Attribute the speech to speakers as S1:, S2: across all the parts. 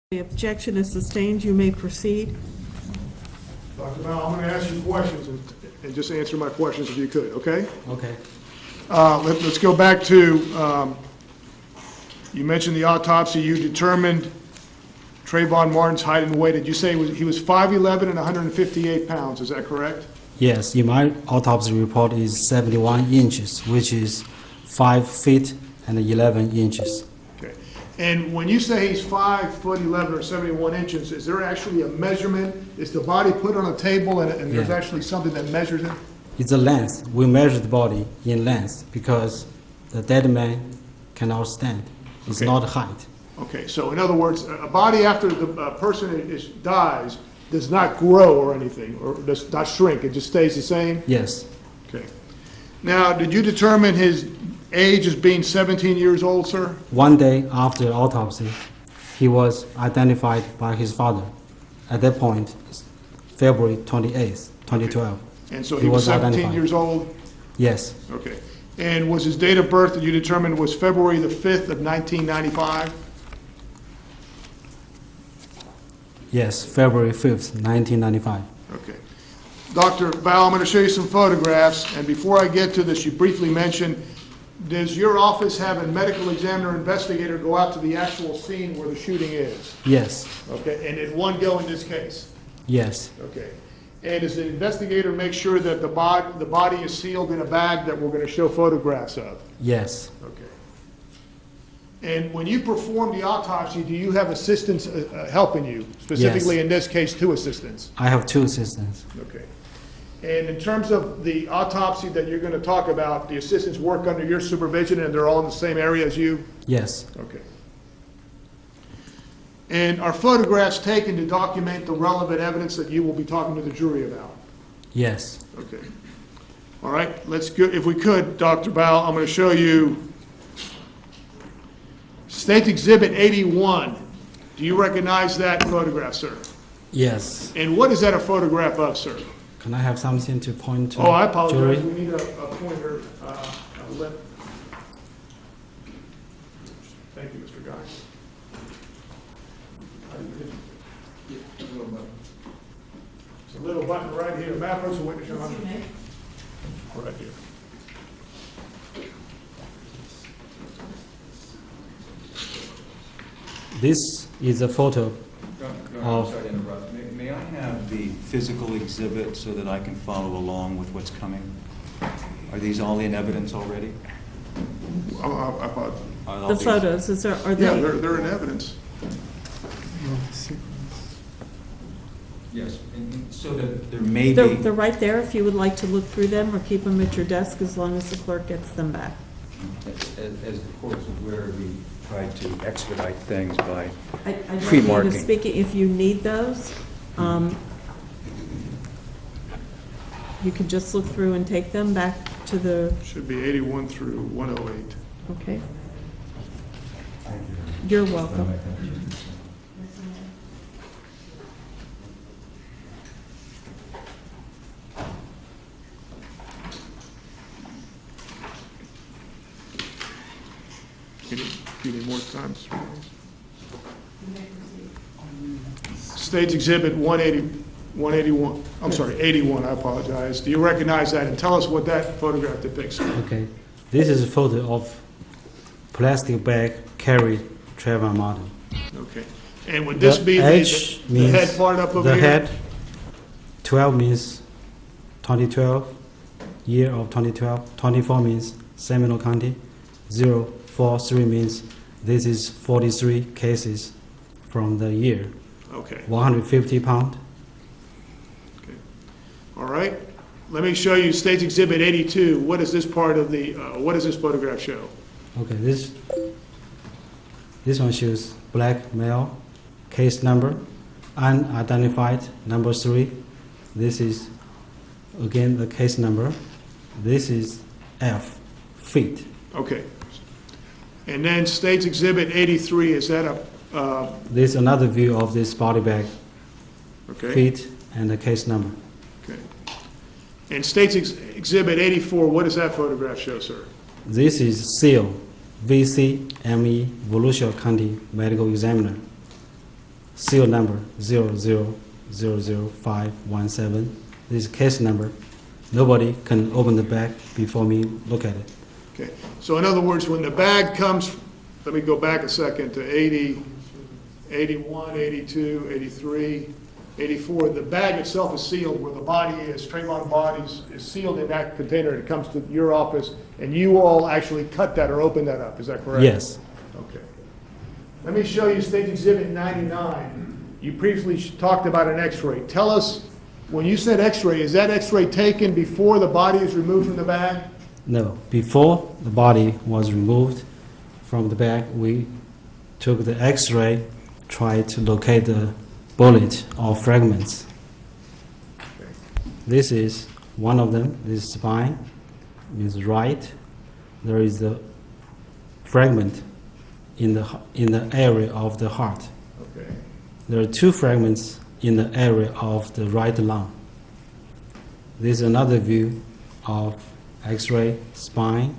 S1: The objection is sustained. You may proceed.
S2: Dr. Mao, I'm going to ask you questions and just answer my questions if you could, okay?
S3: Okay.
S2: Let's go back to, you mentioned the autopsy. You determined Trayvon Martin's height and weight. Did you say he was 5'11" and 158 pounds? Is that correct?
S3: Yes, in my autopsy report is 71 inches, which is 5 feet and 11 inches.
S2: Okay. And when you say he's 5'11" or 71 inches, is there actually a measurement? Is the body put on a table and there's actually something that measures it?
S3: It's a length. We measure the body in length because the dead man cannot stand. It's not height.
S2: Okay, so in other words, a body after the person dies does not grow or anything, or does not shrink. It just stays the same?
S3: Yes.
S2: Okay. Now, did you determine his age as being 17 years old, sir?
S3: One day after the autopsy, he was identified by his father. At that point, February 28th, 2012.
S2: Okay. And so he was 17 years old?
S3: Yes.
S2: Okay. And was his date of birth that you determined was February the 5th of 1995?
S3: Yes, February 5th, 1995.
S2: Okay. Dr. Val, I'm going to show you some photographs, and before I get to this, you briefly mentioned, does your office have a medical examiner investigator go out to the actual scene where the shooting is?
S3: Yes.
S2: Okay, and did one go in this case?
S3: Yes.
S2: Okay. And does the investigator make sure that the body is sealed in a bag that we're going to show photographs of?
S3: Yes.
S2: Okay. And when you perform the autopsy, do you have assistants helping you? Specifically,
S3: Yes.
S2: in this case, 2 assistants?
S3: I have 2 assistants.
S2: Okay. And in terms of the autopsy that you're going to talk about, the assistants work under your supervision and they're all in the same area as you?
S3: Yes.
S2: Okay. And are photographs taken to document the relevant evidence that you will be talking to the jury about?
S3: Yes.
S2: Okay. All right, let's go. If we could, Dr. Bao, I'm going to show you State Exhibit 81. Do you recognize that photograph, sir?
S3: Yes.
S2: And what is that a photograph of, sir?
S3: Can I have something to point to?
S2: Oh, I apologize.
S3: Jury?
S2: We need a pointer. Thank you, Mr. Guy. It's a little button right here. Map person witness, Your Honor. Right here.
S3: This is a photo
S4: I'm
S3: of...
S4: sorry to interrupt. May I have the physical exhibit so that I can follow along with what's coming? Are these all in evidence already?
S2: I apologize.
S1: The photos, are they?
S2: Yeah, they're in evidence.
S4: Yes, and so that there may
S1: They're
S4: be...
S1: right there if you would like to look through them or keep them at your desk as long as the clerk gets them back.
S4: As the court's aware, we try to expedite things by
S1: I don't mean to
S4: pre-marking.
S1: speak, if you need those, you can just look through and take them back to the,
S2: Should be 81 through 108.
S1: okay? You're welcome.
S2: You need more time? State's Exhibit 181, I'm sorry, 81, I apologize. Do you recognize that? And tell us what that photograph depicts.
S3: Okay. This is a photo of plastic bag carried Trayvon Martin.
S2: Okay. And would this be the head part up over
S3: the
S2: here?
S3: The head, 12 means 2012, year of 2012. 24 means Seminole County. 043 means this is 43 cases from the year.
S2: Okay.
S3: 150 pound.
S2: Okay. All right. Let me show you State's Exhibit 82. What is this part of the, what does this photograph show?
S3: Okay, this one shows black male, case number, unidentified, number 3. This is, again, the case number. This is F, feet.
S2: Okay. And then State's Exhibit 83, is that a...
S3: This is another view of this body bag,
S2: okay.
S3: feet, and the case number.
S2: Okay. And State's Exhibit 84, what does that photograph show, sir?
S3: This is seal, VCME, Volusia County Medical Examiner. Serial number 0000517. This is case number. Nobody can open the bag before me look at it.
S2: Okay, so in other words, when the bag comes, let me go back a second to 80, 81, 82, 83, 84, the bag itself is sealed where the body is, Trayvon bodies is sealed in that container. It comes to your office, and you all actually cut that or open that up, is that correct?
S3: Yes.
S2: Okay. Let me show you State Exhibit 99. You previously talked about an x-ray. Tell us, when you said x-ray, is that x-ray taken before the body is removed from the bag?
S3: No. Before the body was removed from the bag, we took the X-ray, tried to locate the bullet or fragments.
S2: Okay.
S3: This is one of them. This is spine, means right. There is the fragment in the area of the heart.
S2: Okay.
S3: There are two fragments in the area of the right lung. This is another view of X-ray spine.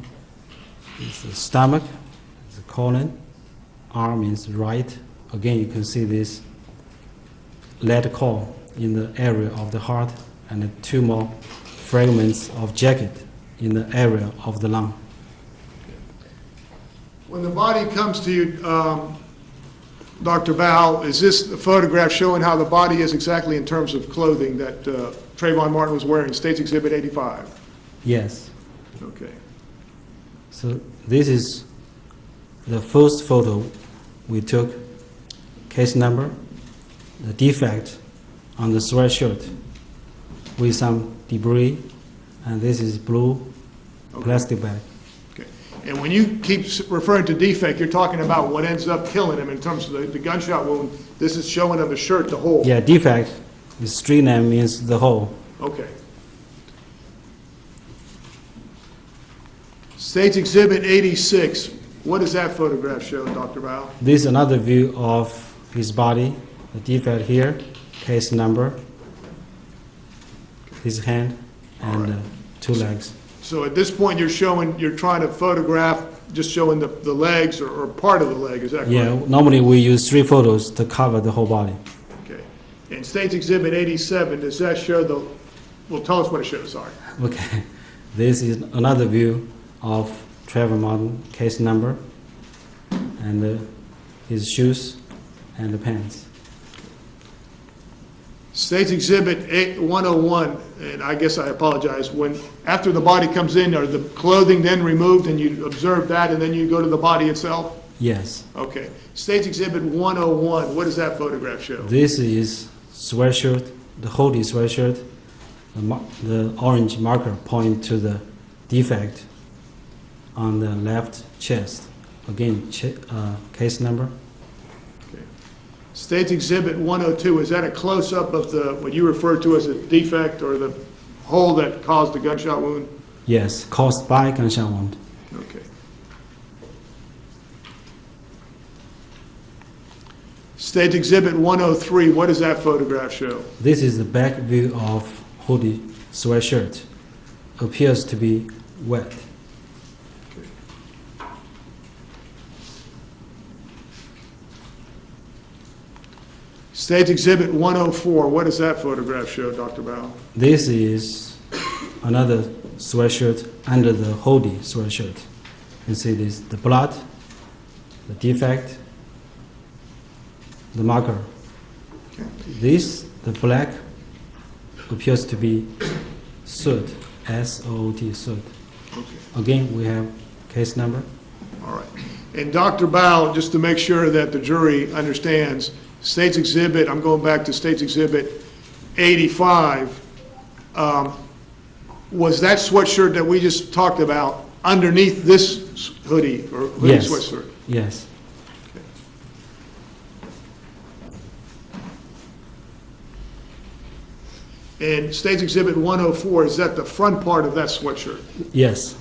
S3: It's the stomach, it's the colon. Arm is right. Again, you can see this lead core in the area of the heart, and the two more fragments of jacket in the area of the lung.
S2: When the body comes to you, Dr. Bao, is this the photograph showing how the body is exactly in terms of clothing that Trayvon Martin was wearing, State's Exhibit 85?
S3: Yes.
S2: Okay.
S3: So this is the first photo we took, case number, the defect on the sweatshirt with some debris, and this is blue plastic bag.
S2: Okay. And when you keep referring to defect, you're talking about what ends up killing him in terms of the gunshot wound. This is showing of the shirt, the hole.
S3: Yeah, defect, the street name means the hole.
S2: Okay. State's Exhibit 86, what does that photograph show, Dr. Bao?
S3: This is another view of his body, the defect here, case number, his hand, and two legs.
S2: So at this point, you're trying to photograph, just showing the legs or part of the leg, is that correct?
S3: Yeah, normally we use 3 photos to cover the whole body.
S2: Okay. And State's Exhibit 87, does that show well, tell us what it shows, sorry.
S3: Okay, this is another view of Trayvon Martin, case number, and his shoes and the pants.
S2: State's Exhibit 101, and I guess I apologize, after the body comes in, are the clothing then removed and you observe that and then you go to the body itself?
S3: Yes.
S2: Okay. State's Exhibit 101, what does that photograph show?
S3: This is sweatshirt, the hoodie sweatshirt. The orange marker point to the defect on the left chest. Again, case number.
S2: Okay. State's Exhibit 102, is that a close-up of what you refer to as a defect or the hole that caused the gunshot wound?
S3: Yes, caused by gunshot wound.
S2: Okay. State's Exhibit 103, what does that photograph show?
S3: This is the back view of hoodie sweatshirt. Appears to be wet.
S2: State's Exhibit 104, what does that photograph show, Dr. Bao?
S3: This is another sweatshirt under the hoodie sweatshirt. You see this, the blood, the defect, the marker.
S2: Okay.
S3: This, the black, appears to be soot, S-O-O-T, soot.
S2: Okay.
S3: Again, we have case number.
S2: All right. And Dr. Bao, just to make sure that the jury understands, State's Exhibit, I'm going back to State's Exhibit 85, was that sweatshirt that we just talked about underneath this hoodie or hoodie
S3: Yes.
S2: sweatshirt?
S3: Yes.
S2: And State's Exhibit 104, is that the front part of that sweatshirt?
S3: Yes.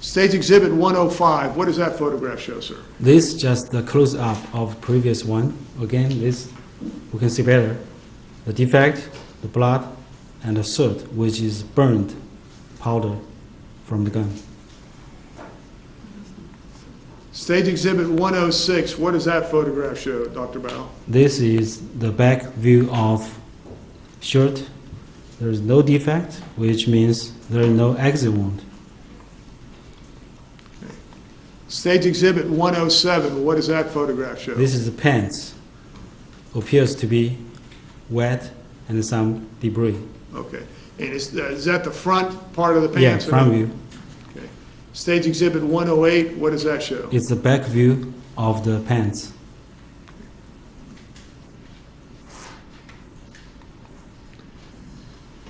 S2: State's Exhibit 105, what does that photograph show, sir?
S3: This just the close-up of previous one. Again, this we can see better. The defect, the blood, and the soot, which is burned powder from the gun.
S2: Stage Exhibit 106, what does that photograph show, Dr. Bao?
S3: This is the back view of shirt. There is no defect, which means there is no exit wound.
S2: Stage Exhibit 107, what does that photograph show?
S3: This is the pants. Appears to be wet and some debris.
S2: Okay. And is that the front part of the
S3: Yeah,
S2: pants? or
S3: front
S2: the-
S3: view.
S2: Okay. Stage Exhibit 108, what does that show?
S3: It's the back view of the pants.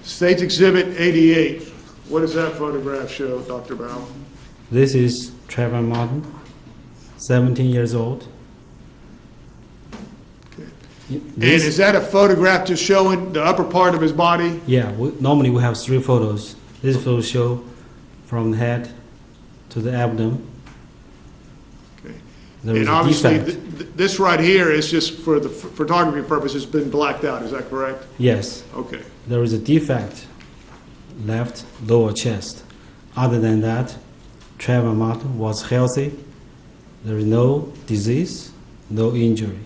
S2: Stage Exhibit 88, what does that photograph show, Dr. Bao?
S3: This is Trevor Martin, 17 years old.
S2: Okay.
S3: Y-
S2: And
S3: this-
S2: is that a photograph just showing the upper part of his body?
S3: Yeah, normally we have 3 photos. This photo show from the head to the abdomen.
S2: Okay.
S3: There is
S2: And
S3: a
S2: obviously,
S3: defect.
S2: this right here is just for the photography purposes, been blacked out, is that correct?
S3: Yes,
S2: Okay.
S3: there is a defect, left lower chest. Other than that, Trevor Martin was healthy. There is no disease, no injury.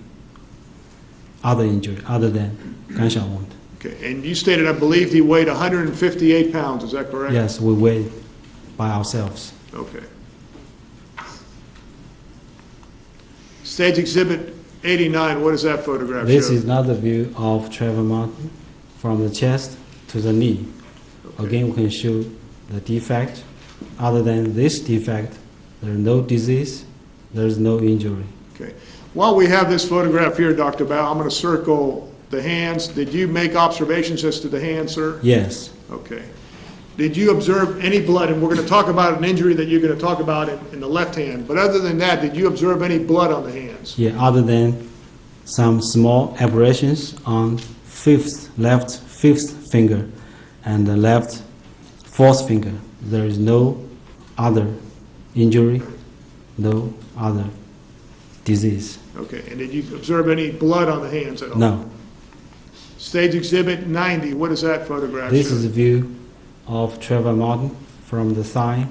S3: Other injury, other than gunshot wound.
S2: Okay. And you stated, I believe, he weighed 158 pounds, is that correct?
S3: Yes, we weighed by ourselves.
S2: Okay. Stage Exhibit 89, what does that photograph
S3: This
S2: show?
S3: is another view of Trevor Martin from the chest to the knee.
S2: Okay.
S3: Again, we can show the defect. Other than this defect, there is no disease, there is no injury.
S2: Okay. While we have this photograph here, Dr. Bao, I'm going to circle the hands. Did you make observations as to the hands, sir?
S3: Yes,
S2: Okay. Did you observe any blood? And we're going to talk about an injury that you're going to talk about in the left hand. But other than that, did you observe any blood on the hands?
S3: yeah, other than some small aberrations on left fifth finger and the left fourth finger. There is no other injury, no other disease.
S2: Okay. And did you observe any blood on the hands at all?
S3: No.
S2: Stage Exhibit 90, what does that photograph
S3: This
S2: show?
S3: is a view of Trevor Martin from the thigh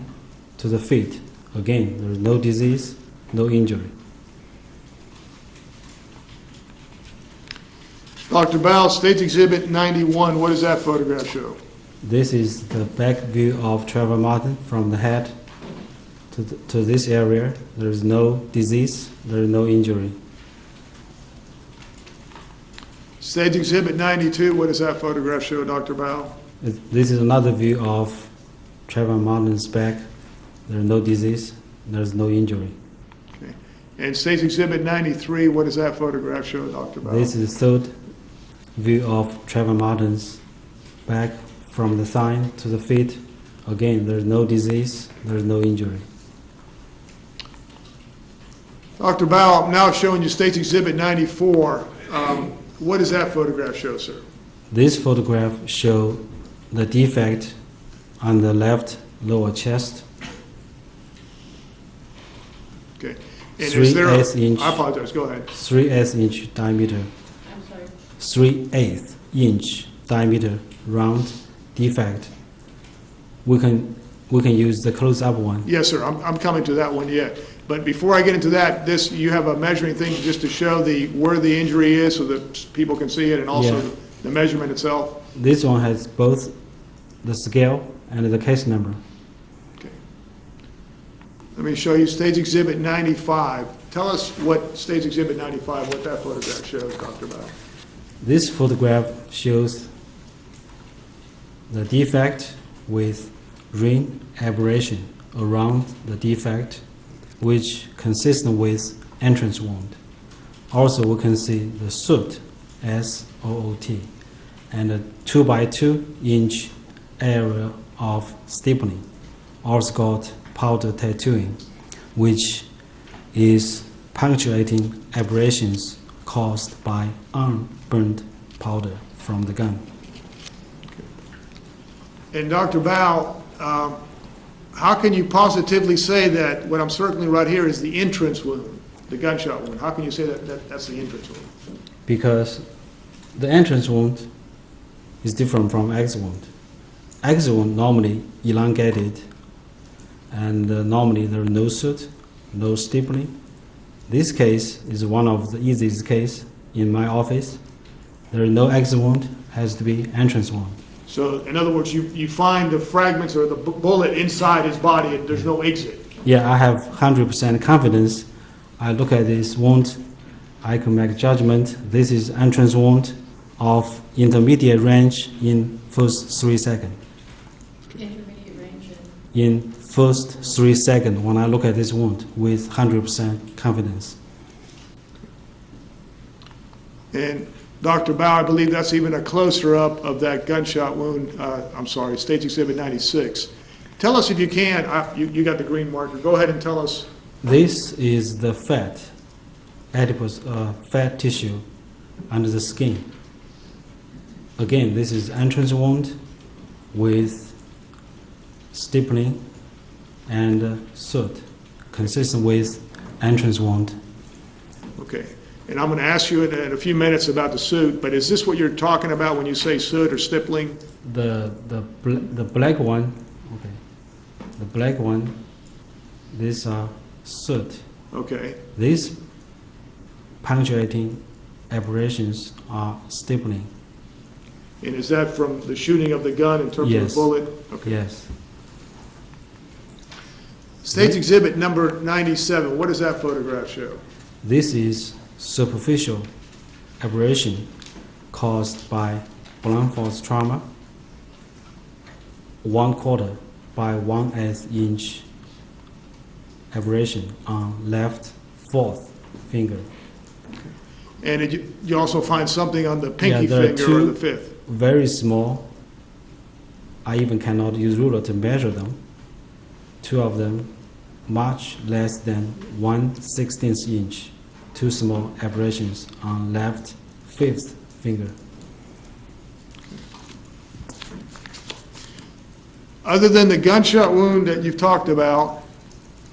S3: to the feet. Again, there is no disease, no injury.
S2: Dr. Bao, Stage Exhibit 91, what does that photograph show?
S3: This is the back view of Trevor Martin from the head to this area. There is no disease, there is no injury.
S2: Stage Exhibit 92, what does that photograph show, Dr. Bao?
S3: This is another view of Trevor Martin's back. There is no disease, there is no injury.
S2: Okay. And Stage Exhibit 93, what does that photograph show, Dr. Bao?
S3: This is the third view of Trevor Martin's back from the thigh to the feet. Again, there is no disease, there is no injury.
S2: Dr. Bao, I'm now showing you Stage Exhibit 94. What does that photograph show, sir?
S3: This photograph shows the defect on the left lower chest.
S2: Okay. And
S3: Three
S2: is there a,
S3: eighths inch.
S2: I apologize, go ahead.
S3: 3/8 inch diameter.
S1: I'm sorry.
S3: 3/8 inch diameter round defect. We can use the close-up one.
S2: Yes, sir, I'm coming to that one yet. But before I get into that, you have a measuring thing just to show where the injury is so that people can see it, and also
S3: Yeah.
S2: the measurement itself?
S3: This one has both the scale and the case number.
S2: Okay. Let me show you Stage Exhibit 95. Tell us what Stage Exhibit 95, what that photograph shows, Dr. Bao.
S3: This photograph shows the defect with ring aberration around the defect, which consistent with entrance wound. Also, we can see the soot, S-O-O-T, and a 2x2 inch area of stippling, also called powder tattooing, which is punctuating aberrations caused by unburned powder from the gun.
S2: And Dr. Bao, how can you positively say that what I'm circling right here is the entrance wound, the gunshot wound? How can you say that that's the entrance wound?
S3: Because the entrance wound is different from exit wound. Exit wound normally elongated, and normally there is no soot, no stippling. This case is one of the easiest case in my office. There is no exit wound, has to be entrance wound.
S2: So, in other words, you find the fragments or the bullet inside his body, and there's no exit.
S3: Yeah, I have 100% confidence. I look at this wound, I can make judgment. This is entrance wound of intermediate range in first 3 seconds.
S1: Intermediate range.
S3: In first 3 seconds when I look at this wound with 100% confidence.
S2: And Dr. Bao, I believe that's even a closer up of that gunshot wound. I'm sorry, State's Exhibit 96. Tell us if you can, you got the green marker, go ahead and tell us.
S3: This is the fat, adipose fat tissue under the skin. Again, this is entrance wound with stippling and soot, consistent with entrance wound.
S2: Okay. And I'm going to ask you in a few minutes about the suit, but is this what you're talking about when you say soot or stippling?
S3: The black one, okay. The black one, these are soot.
S2: Okay.
S3: These punctuating aberrations are stippling.
S2: And is that from the shooting of the gun in terms
S3: Yes.
S2: of the bullet? Okay.
S3: Yes.
S2: State's Exhibit number 97, what does that photograph show?
S3: This is superficial aberration caused by blunt force trauma, 1/4 by 1/8 inch aberration on left fourth finger.
S2: And did you also find something on the pinky
S3: there are
S2: finger or
S3: two
S2: the fifth?
S3: very small. I even cannot use ruler to measure them. Two of them much less than 1/16 inch. Two small aberrations on left fifth finger.
S2: Other than the gunshot wound that you've talked about,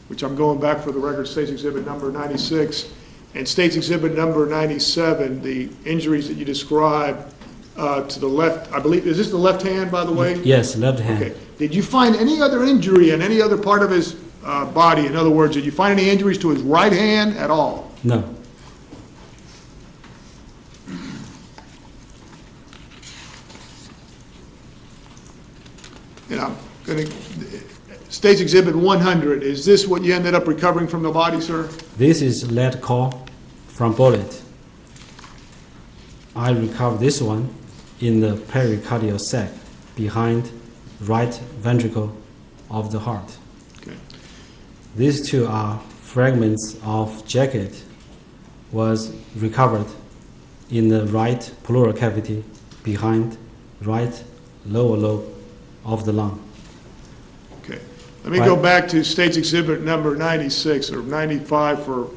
S2: which I'm going back for the record, State's Exhibit number 96, and State's Exhibit number 97, the injuries that you described to the left, I believe, is this the left hand, by the way?
S3: Yes, left hand.
S2: Okay. Did you find any other injury in any other part of his body? In other words, did you find any injuries to his right hand at all?
S3: No.
S2: And I'm going to, State's Exhibit 100, is this what you ended up recovering from the body, sir?
S3: This is lead core from bullet. I recovered this one in the pericardial sac behind right ventricle of the heart.
S2: Okay.
S3: These two are fragments of jacket was recovered in the right pleural cavity behind right lower lobe of the lung.
S2: Okay. Let me go back to State's Exhibit number 96 or 95 for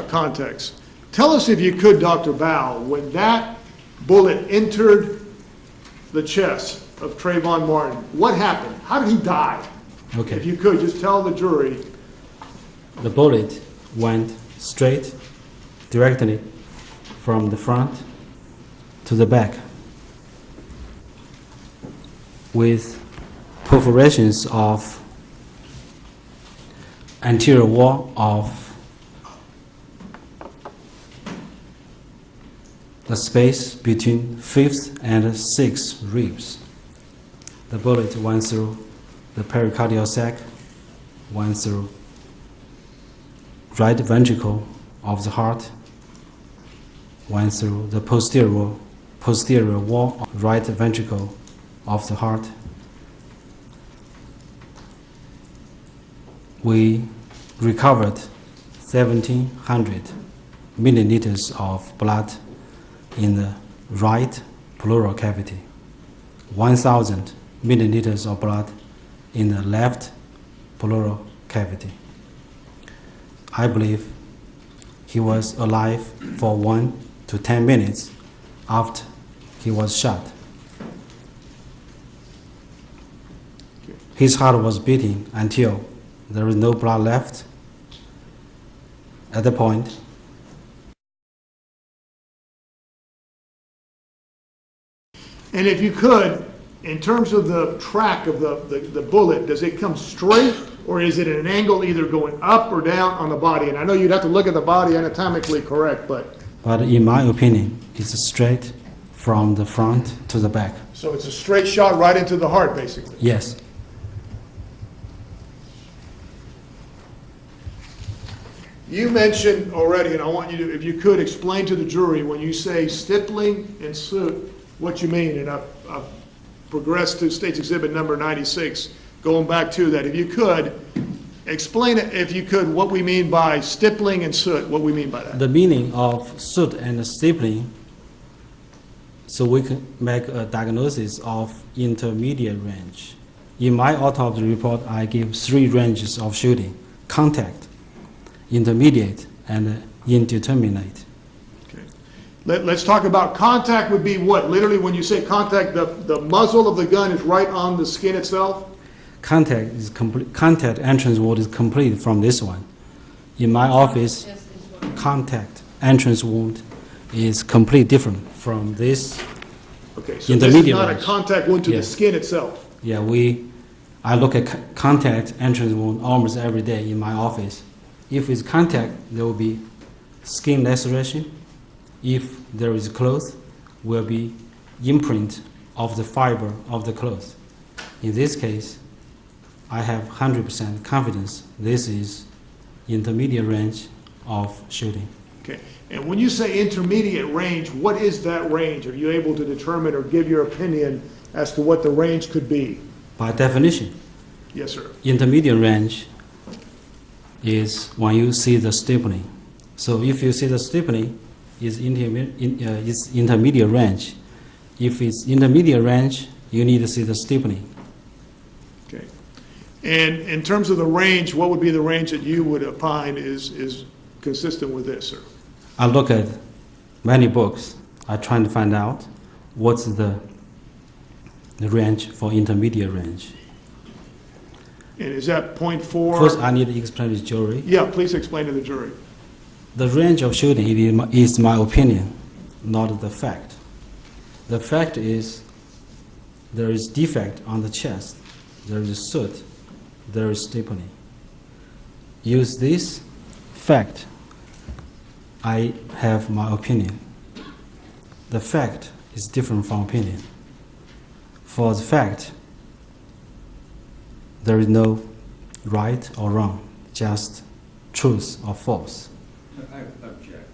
S2: context. Tell us if you could, Dr. Bao, when that bullet entered the chest of Trayvon Martin, what happened? How did he die?
S3: Okay.
S2: If you could, just tell the jury.
S3: The bullet went straight, directly from the front to the back with perforations of anterior wall of the space between fifth and sixth ribs. The bullet went through the pericardial sac, went through right ventricle of the heart, went through the posterior wall of right ventricle of the heart. We recovered 1,700 milliliters of blood in the right pleural cavity, 1,000 milliliters of blood in the left pleural cavity. I believe he was alive for 1 to 10 minutes after he was shot. His heart was beating until there was no blood left. At the point,
S2: And if you could, in terms of the track of the bullet, does it come straight, or is it at an angle either going up or down on the body? And I know you'd have to look at the body anatomically correct, but
S3: in my opinion, it's straight from the front to the back.
S2: so it's a straight shot right into the heart, basically.
S3: Yes.
S2: You mentioned already, and I want you to, if you could, explain to the jury, when you say stippling and soot, what you mean. And I've progressed to State's Exhibit number 96, going back to that. If you could, explain it, if you could, what we mean by stippling and soot, what we mean by that.
S3: The meaning of soot and stippling, so we can make a diagnosis of intermediate range. In my autopsy report, I give 3 ranges of shooting: contact, intermediate, and indeterminate.
S2: Okay. Let's talk about contact. Would be what? Literally, when you say contact, the muzzle of the gun is right on the skin itself?
S3: Contact is complete. Contact entrance wound is complete from this one. In my office, contact entrance wound is complete different from this.
S2: Okay, so this is
S3: Intermediate
S2: not a
S3: range.
S2: contact wound to the
S3: Yes.
S2: skin itself.
S3: Yeah, I look at contact entrance wound almost every day in my office. If it's contact, there will be skin laceration. If there is cloth, will be imprint of the fiber of the cloth. In this case, I have 100% confidence this is intermediate range of shooting.
S2: Okay, and when you say intermediate range, what is that range? Are you able to determine or give your opinion as to what the range could be?
S3: By definition,
S2: Yes, sir.
S3: intermediate range is when you see the stippling. So if you see the stippling, it's intermediate range. If it's intermediate range, you need to see the stippling.
S2: Okay. And in terms of the range, what would be the range that you would opine is consistent with this, sir?
S3: I look at many books. I try to find out what's the range for intermediate range.
S2: And is that .4?
S3: First, I need to explain to the jury.
S2: Yeah, please explain to the jury.
S3: The range of shooting is my opinion, not the fact. The fact is there is defect on the chest, there is soot, there is stippling. Use this fact, I have my opinion. The fact is different from opinion. For the fact, there is no right or wrong, just truth or false.
S4: I object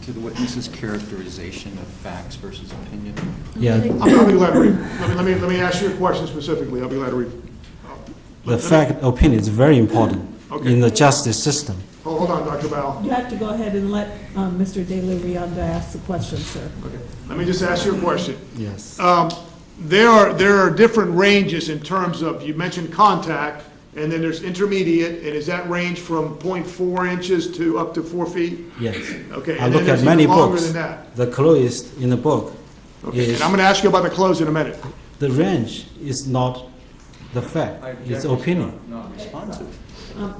S4: to the witness's characterization of facts versus opinion.
S3: Yeah,
S2: I'll be glad to let me ask you a question specifically. I'll be glad to read.
S3: the fact opinion is very important
S2: Okay.
S3: in the justice system.
S2: Hold on, Dr. Bowell.
S1: You have to go ahead and let Mr. De La Rionda ask the question, sir.
S2: Okay. Let me just ask you a question.
S3: Yes.
S2: There are different ranges in terms of, you mentioned contact, and then there's intermediate, and is that range from .4 inches to up to 4 feet?
S3: Yes.
S2: Okay,
S3: I
S2: and
S3: look
S2: then
S3: at
S2: there's
S3: many
S2: even longer
S3: books.
S2: than that.
S3: The closest in the book
S2: Okay,
S3: is
S2: and I'm going to ask you about the clothes in a minute.
S3: the range is not the fact, it's opinion.
S4: Not responsive.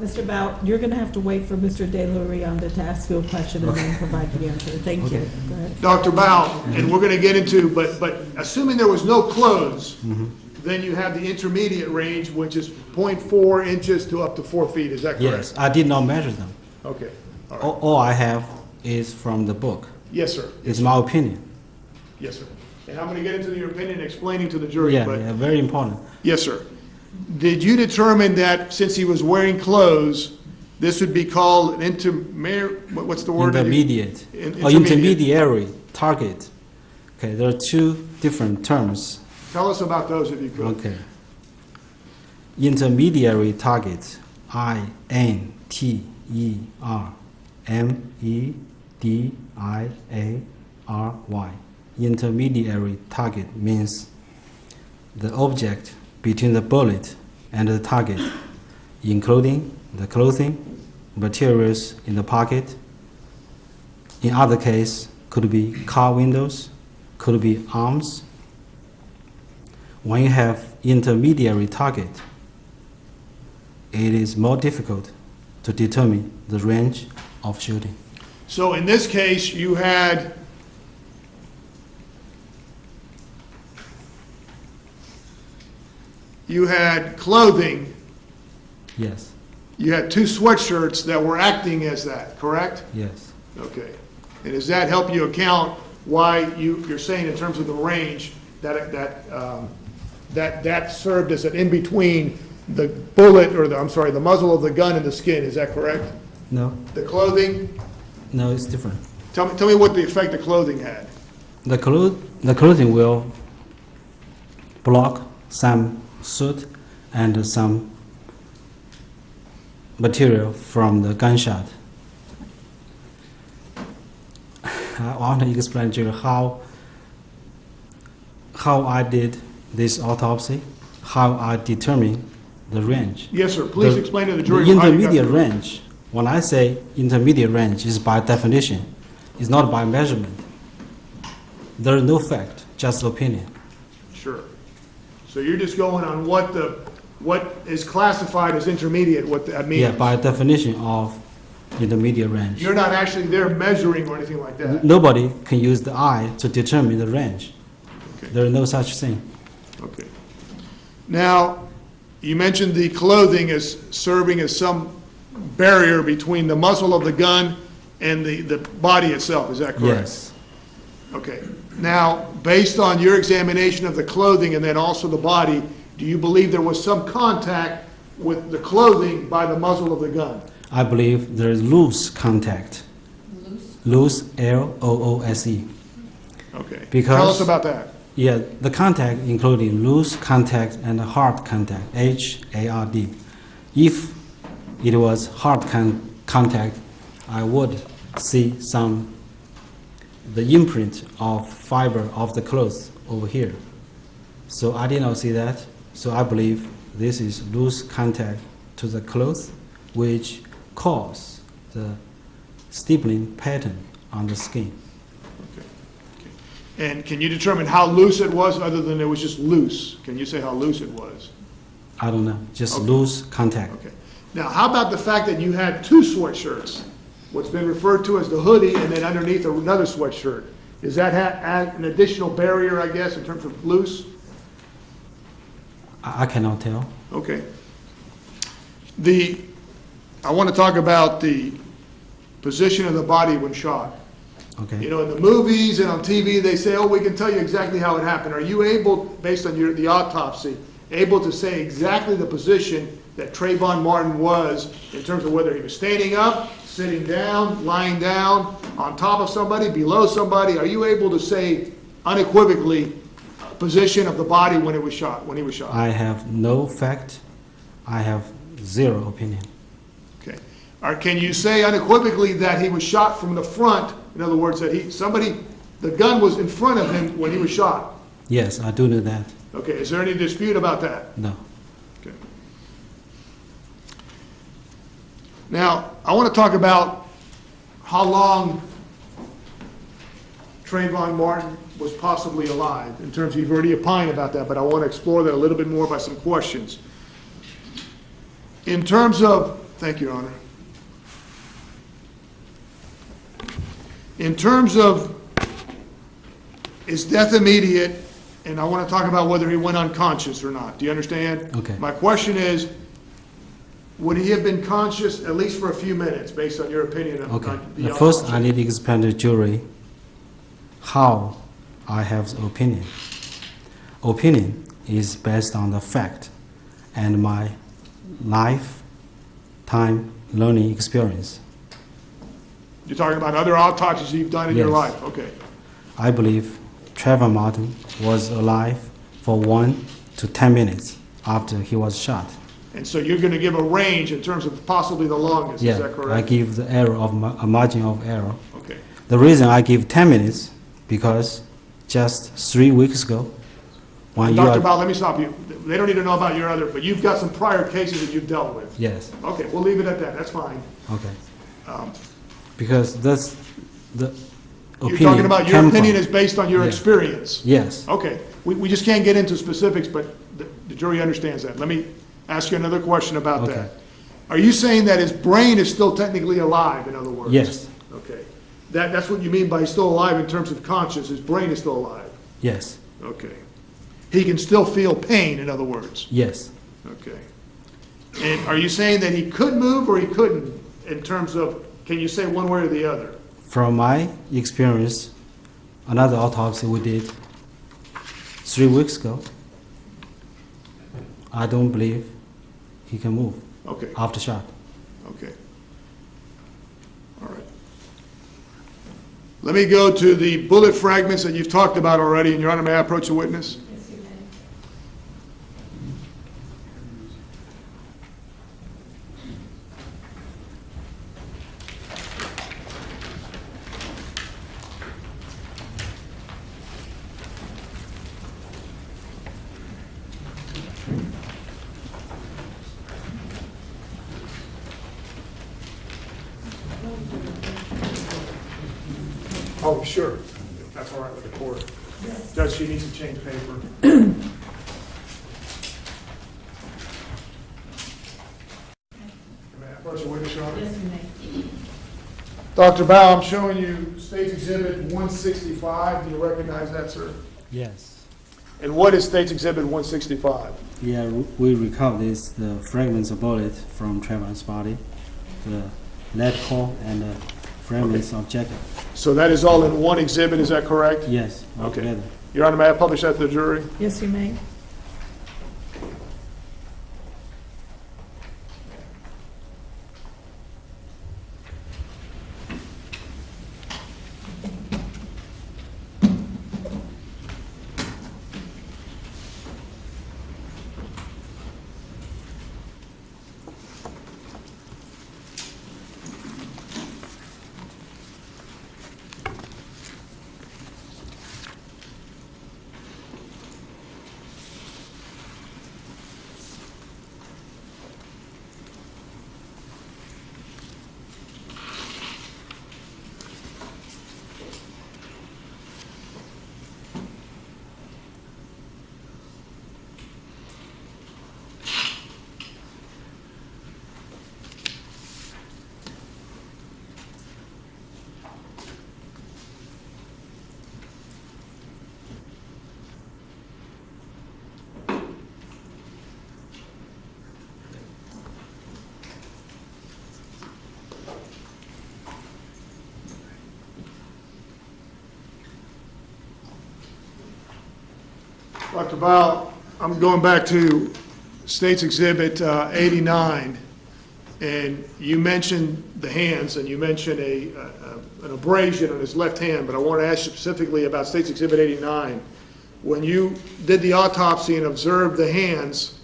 S1: Mr. Bow, you're going to have to wait for Mr. De La Rionda to ask you a question and then provide the answer. Thank you.
S3: Okay.
S1: Go ahead.
S2: Dr. Bow, and we're going to get into, but assuming there was no clothes, then you have the intermediate range, which is .4 inches to up to 4 feet. Is that correct?
S3: Yes, I did not measure them.
S2: Okay. All right.
S3: All I have is from the book.
S2: Yes, sir.
S3: It's my opinion.
S2: Yes, sir. And I'm going to get into your opinion, explaining to the jury.
S3: Yeah,
S2: but
S3: yeah, very important.
S2: Yes, sir. Did you determine that since he was wearing clothes, this would be called an what's the word?
S3: Intermediate or
S2: Intermediate.
S3: intermediary target. Okay, there are two different terms.
S2: Tell us about those if you could.
S3: Okay. Intermediary target, INTERMEDIARY. Intermediary target means the object between the bullet and the target, including the clothing, materials in the pocket. In other case, could be car windows, could be arms. When you have intermediary target, it is more difficult to determine the range of shooting.
S2: So in this case, you had you had clothing,
S3: Yes,
S2: you had two sweatshirts that were acting as that, correct?
S3: yes,
S2: Okay. And does that help you account why you're saying in terms of the range that served as an in-between the bullet, or the muzzle of the gun and the skin, is that correct?
S3: no,
S2: The clothing,
S3: no, it's different.
S2: tell me what the effect the clothing had.
S3: The clothing will block some soot and some material from the gunshot. I want to explain to you how I did this autopsy, how I determine the range.
S2: Yes, sir, please
S3: The-
S2: explain to the jury
S3: The
S2: how you got
S3: intermediate
S2: to-
S3: range, when I say intermediate range, is by definition, it's not by measurement. There is no fact, just opinion.
S2: Sure. So you're just going on what is classified as intermediate, what that means?
S3: Yeah, by definition of intermediate range.
S2: You're not actually there measuring or anything like that?
S3: Nobody can use the eye to determine the range.
S2: Okay.
S3: There is no such thing.
S2: Okay. Now, you mentioned the clothing as serving as some barrier between the muzzle of the gun and the body itself, is that correct?
S3: Yes,
S2: Okay. Now, based on your examination of the clothing and then also the body, do you believe there was some contact with the clothing by the muzzle of the gun?
S3: I believe there is loose contact. Loose, L-O-O-S-E.
S2: Okay.
S3: Because-
S2: Tell us about that.
S3: Yeah, the contact including loose contact and hard contact, H-A-R-D. If it was hard contact, I would see the imprint of fiber of the clothes over here. So I did not see that. So I believe this is loose contact to the clothes, which cause the stippling pattern on the skin.
S2: And can you determine how loose it was, other than it was just loose? Can you say how loose it was?
S3: I don't know, just
S2: Okay.
S3: loose contact.
S2: Okay. Now, how about the fact that you had two sweatshirts, what's been referred to as the hoodie, and then underneath another sweatshirt? Does that add an additional barrier, I guess, in terms of loose?
S3: I cannot tell.
S2: Okay. I want to talk about the position of the body when shot. You
S3: Okay.
S2: know, in the movies and on TV, they say, oh, we can tell you exactly how it happened. Are you able, based on the autopsy, able to say exactly the position that Trayvon Martin was in terms of whether he was standing up, sitting down, lying down, on top of somebody, below somebody? Are you able to say unequivocally position of the body when he was shot?
S3: I have no fact. I have zero opinion.
S2: Okay. Or can you say unequivocally that he was shot from the front? In other words, that the gun was in front of him when he was shot?
S3: Yes, I do know that.
S2: Okay, is there any dispute about that?
S3: No.
S2: Okay. Now, I want to talk about how long Trayvon Martin was possibly alive, in terms of, you've already opined about that, but I want to explore that a little bit more by some questions. In terms of, thank you, Your Honor. In terms of, is death immediate, and I want to talk about whether he went unconscious or not. Do you understand?
S3: Okay.
S2: My question is, would he have been conscious at least for a few minutes, based on your opinion of
S3: Okay.
S2: the
S3: First,
S2: autopsy?
S3: I need to explain to the jury how I have the opinion. Opinion is based on the fact and my lifetime learning experience.
S2: You're talking about other autopsies you've done in your
S3: Yes.
S2: life? Okay.
S3: I believe Trayvon Martin was alive for 1 to 10 minutes after he was shot.
S2: And so you're going to give a range in terms of possibly the longest, is that
S3: I
S2: correct?
S3: give the error of a margin of error.
S2: Okay.
S3: The reason I give 10 minutes because just 3 weeks ago, when you
S2: Dr.
S3: are
S2: Bao, let me stop you. They don't need to know about your other, but you've got some prior cases that you've dealt with.
S3: yes,
S2: Okay, we'll leave it at that, that's fine.
S3: okay,
S2: Um,
S3: because that's the
S2: You're
S3: opinion.
S2: talking about your
S3: came
S2: opinion
S3: from-
S2: is based on your
S3: Yeah.
S2: experience.
S3: Yes,
S2: Okay, we just can't get into specifics, but the jury understands that. Let me ask you another question about
S3: Okay.
S2: that. Are you saying that his brain is still technically alive, in other words?
S3: yes,
S2: Okay. That's what you mean by he's still alive in terms of conscious, his brain is still alive?
S3: yes.
S2: Okay. He can still feel pain, in other words.
S3: Yes.
S2: Okay. And are you saying that he could move or he couldn't, in terms of, can you say one way or the other?
S3: From my experience, another autopsy we did 3 weeks ago, I don't believe he can move
S2: Okay,
S3: after shot.
S2: okay. All right. Let me go to the bullet fragments that you've talked about already, and Your Honor, may I approach the witness?
S1: Yes, you may.
S2: Oh, sure. If that's all right with the court. Judge, she needs to change paper. May I approach the witness, Your Honor?
S1: Yes, you may.
S2: Dr. Bao, I'm showing you State's Exhibit 165. Do you recognize that, sir?
S3: Yes.
S2: And what is State's Exhibit 165?
S3: Yeah, we recovered the fragments of bullet from Trevor's body, the lead core and the fragments of jacket.
S2: So that is all in one exhibit, is that correct?
S3: Yes, all
S2: Okay.
S3: together.
S2: Your Honor, may I publish that to the jury?
S1: Yes, you may.
S2: Dr. Bao, I'm going back to State's Exhibit 89, and you mentioned the hands, and you mentioned an abrasion on his left hand, but I want to ask you specifically about State's Exhibit 89. When you did the autopsy and observed the hands,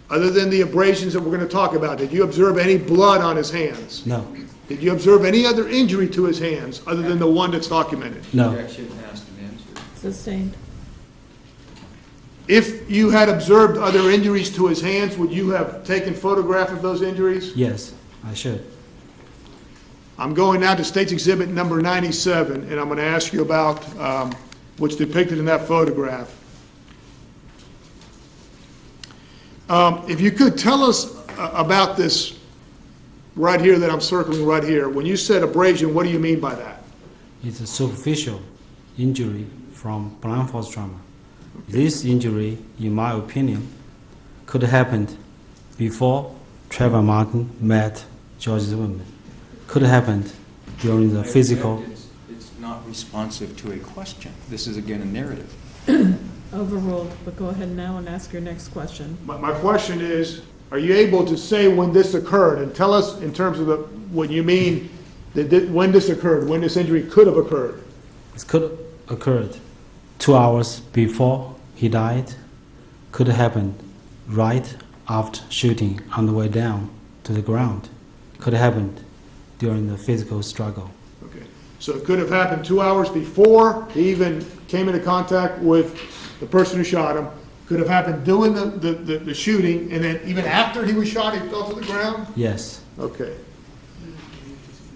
S2: other than the abrasions that we're going to talk about, did you observe any blood on his hands?
S3: No,
S2: Did you observe any other injury to his hands, other than the one that's documented?
S3: no,
S4: Objection, asked and answered.
S1: Sustained.
S2: If you had observed other injuries to his hands, would you have taken photograph of those injuries?
S3: yes, I should.
S2: I'm going now to State's Exhibit number 97, and I'm going to ask you about what's depicted in that photograph. If you could tell us about this right here that I'm circling right here. When you said abrasion, what do you mean by that?
S3: It's a superficial injury from blunt force trauma. This injury, in my opinion, could have happened before Trevor Martin met George Zimmerman. Could have happened during the physical.
S4: It's not responsive to a question. This is again a narrative.
S1: Overruled, but go ahead now and ask your next question.
S2: My question is, are you able to say when this occurred? And tell us in terms of what you mean, when this occurred, when this injury could have occurred.
S3: It could have occurred 2 hours before he died. Could have happened right after shooting on the way down to the ground. Could have happened during the physical struggle.
S2: Okay. So it could have happened 2 hours before he even came into contact with the person who shot him. Could have happened during the shooting, and then even after he was shot, he fell to the ground?
S3: Yes.
S2: Okay.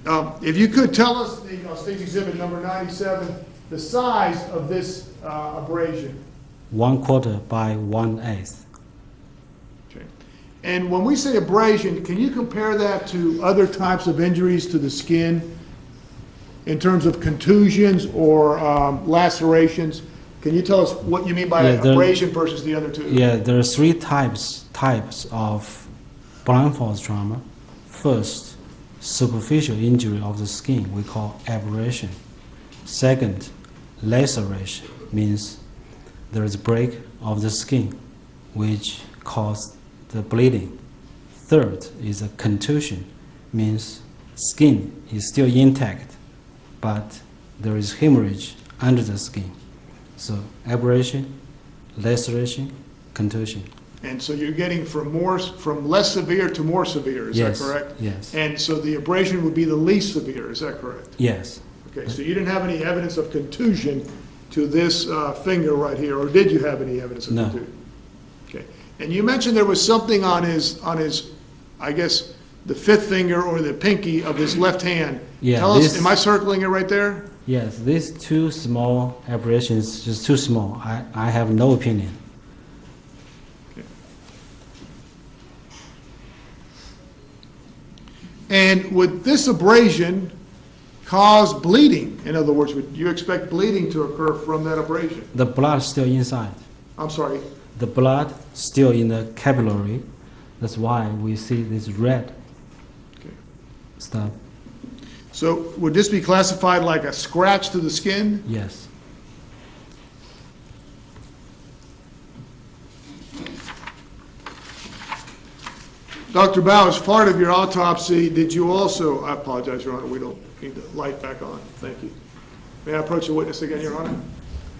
S2: If you could tell us, State's Exhibit number 97, the size of this abrasion.
S3: 1/4 by 1/8.
S2: Okay. And when we say abrasion, can you compare that to other types of injuries to the skin in terms of contusions or lacerations? Can you tell us what you mean by
S3: Yeah, there-
S2: abrasion versus the other two?
S3: Yeah, there are three types of blunt force trauma. First, superficial injury of the skin, we call abrasion. Second, laceration, means there is break of the skin, which cause the bleeding. Third is a contusion, means skin is still intact, but there is hemorrhage under the skin. So abrasion, laceration, contusion.
S2: And so you're getting from less severe to more severe, is that
S3: Yes,
S2: correct?
S3: yes.
S2: And so the abrasion would be the least severe, is that correct?
S3: Yes.
S2: Okay, so you didn't have any evidence of contusion to this finger right here, or did you have any evidence of
S3: No.
S2: contusion? Okay, and you mentioned there was something on his, I guess, the fifth finger or the pinky of his left hand.
S3: Yeah,
S2: Tell us,
S3: this-
S2: am I circling it right there?
S3: Yes, these two small abrasions, just too small. I have no opinion.
S2: And would this abrasion cause bleeding? In other words, would you expect bleeding to occur from that abrasion?
S3: The blood still inside.
S2: I'm sorry.
S3: The blood still in the capillary. That's why we see this red
S2: Okay.
S3: stuff.
S2: So would this be classified like a scratch to the skin?
S3: Yes.
S2: Dr. Bao, as part of your autopsy, did you also, I apologize, Your Honor, we don't need the light back on. Thank you. May I approach the witness again, Your Honor?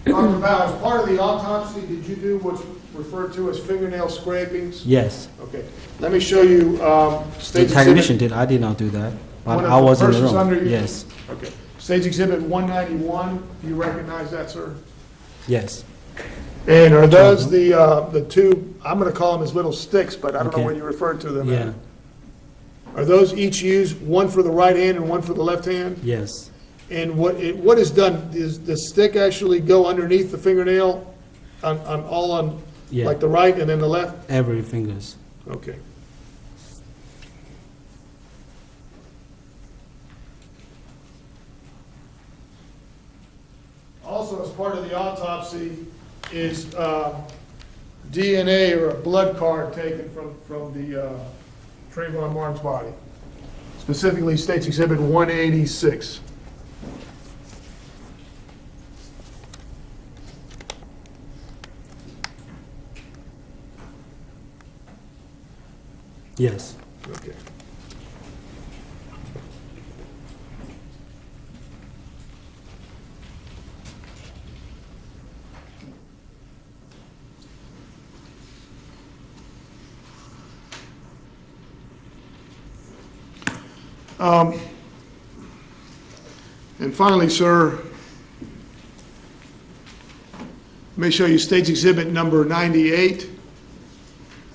S2: Dr. Bao, as part of the autopsy, did you do what's referred to as fingernail scrapings?
S3: Yes.
S2: Okay. Let me show you
S3: The
S2: stage
S3: technician
S2: exhibit.
S3: did. I did not do that. But
S2: One of
S3: I
S2: the
S3: was in the
S2: persons under
S3: room.
S2: you?
S3: Yes.
S2: Okay. Stage exhibit 191, do you recognize that, sir?
S3: Yes.
S2: And are those the two, I'm going to call them as little sticks, but I don't know
S3: Okay.
S2: what you referred to them as.
S3: Yeah.
S2: Are those each used, one for the right hand and one for the left hand?
S3: Yes.
S2: And what is done, is the stick actually go underneath the fingernail on,
S3: Yeah.
S2: like the right and then the left?
S3: Every fingers.
S2: Okay. Also, as part of the autopsy is DNA or a blood card taken from the Trayvon Martin's body. Specifically, States Exhibit 186.
S3: Yes.
S2: Okay. And finally, sir, let me show you States Exhibit number 98.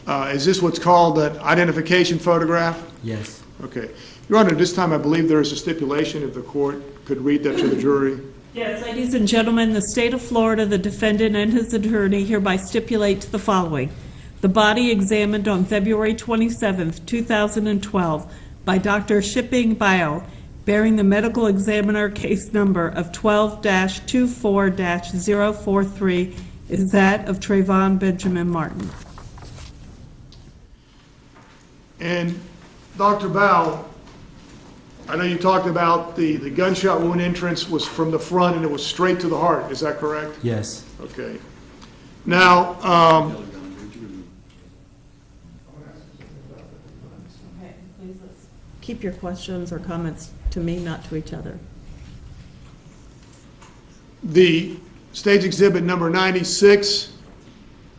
S2: Is this what's called an identification photograph?
S3: Yes.
S2: Okay. Your Honor, this time I believe there is a stipulation, if the court could read that to the jury.
S1: Yes, ladies and gentlemen, the state of Florida, the defendant and his attorney hereby stipulate to the following. The body examined on February 27th, 2012 by Dr. Shipping Bio, bearing the medical examiner case number of 12-24-043, is that of Trayvon Benjamin Martin.
S2: And Dr. Bao, I know you talked about the gunshot wound entrance was from the front and it was straight to the heart. Is that correct?
S3: Yes.
S2: Okay. Now,
S1: Okay, please let's keep your questions or comments to me, not to each other.
S2: the Stage Exhibit number 96,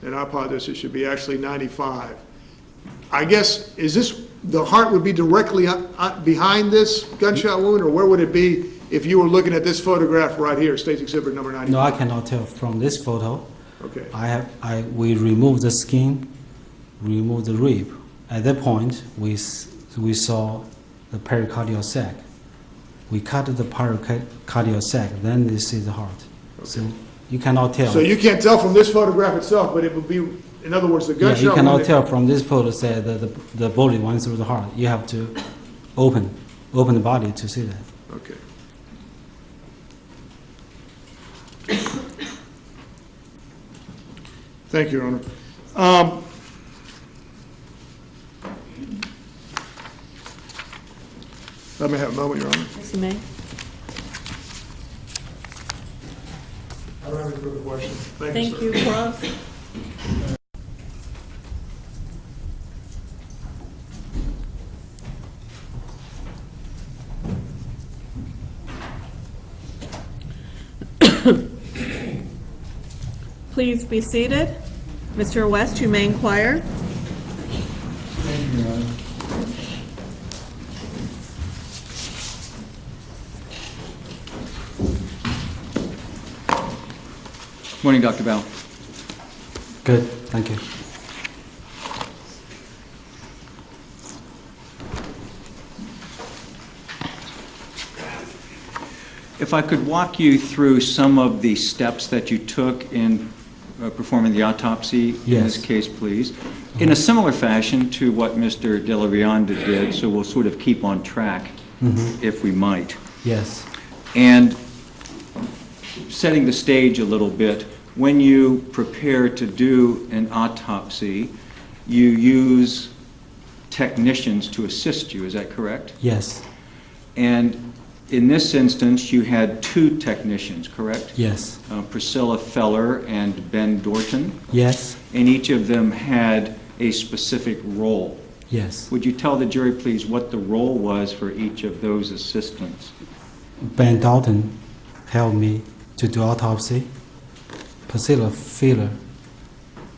S2: and I apologize, it should be actually 95. I guess, is this, the heart would be directly behind this gunshot wound, or where would it be if you were looking at this photograph right here, Stage Exhibit number 95?
S3: No, I cannot tell from this photo.
S2: Okay.
S3: We remove the skin, remove the rib. At that point, we saw the pericardial sac. We cut the pericardial sac, then this is the heart. Okay. So you cannot tell.
S2: So you can't tell from this photograph itself, but it would be, in other words, the
S3: Yeah,
S2: gunshot
S3: you cannot
S2: wound.
S3: tell from this photo say that the bullet went through the heart. You have to open the body to see that.
S2: Okay. Thank you, Your Honor. Let me have a moment, Your Honor.
S1: Yes, you may.
S2: I don't have any further questions.
S1: Thank you, Cross. Please be seated. Mr. West, you may inquire.
S5: Thank you, Your Honor.
S4: Morning, Dr. Bell.
S3: Good, thank you.
S4: If I could walk you through some of the steps that you took in performing the autopsy in this
S3: Yes.
S4: case, please, in a similar fashion to what Mr. De La Rionda did, so we'll sort of keep on track, if we might.
S3: Yes,
S4: And setting the stage a little bit, when you prepare to do an autopsy, you use technicians to assist you, is that correct?
S3: yes,
S4: And in this instance, you had two technicians, correct?
S3: yes,
S4: Priscilla Feller and Ben Dorton,
S3: yes,
S4: and each of them had a specific role.
S3: yes.
S4: Would you tell the jury, please, what the role was for each of those assistants?
S3: Ben Dalton helped me to do autopsy. Priscilla Feller,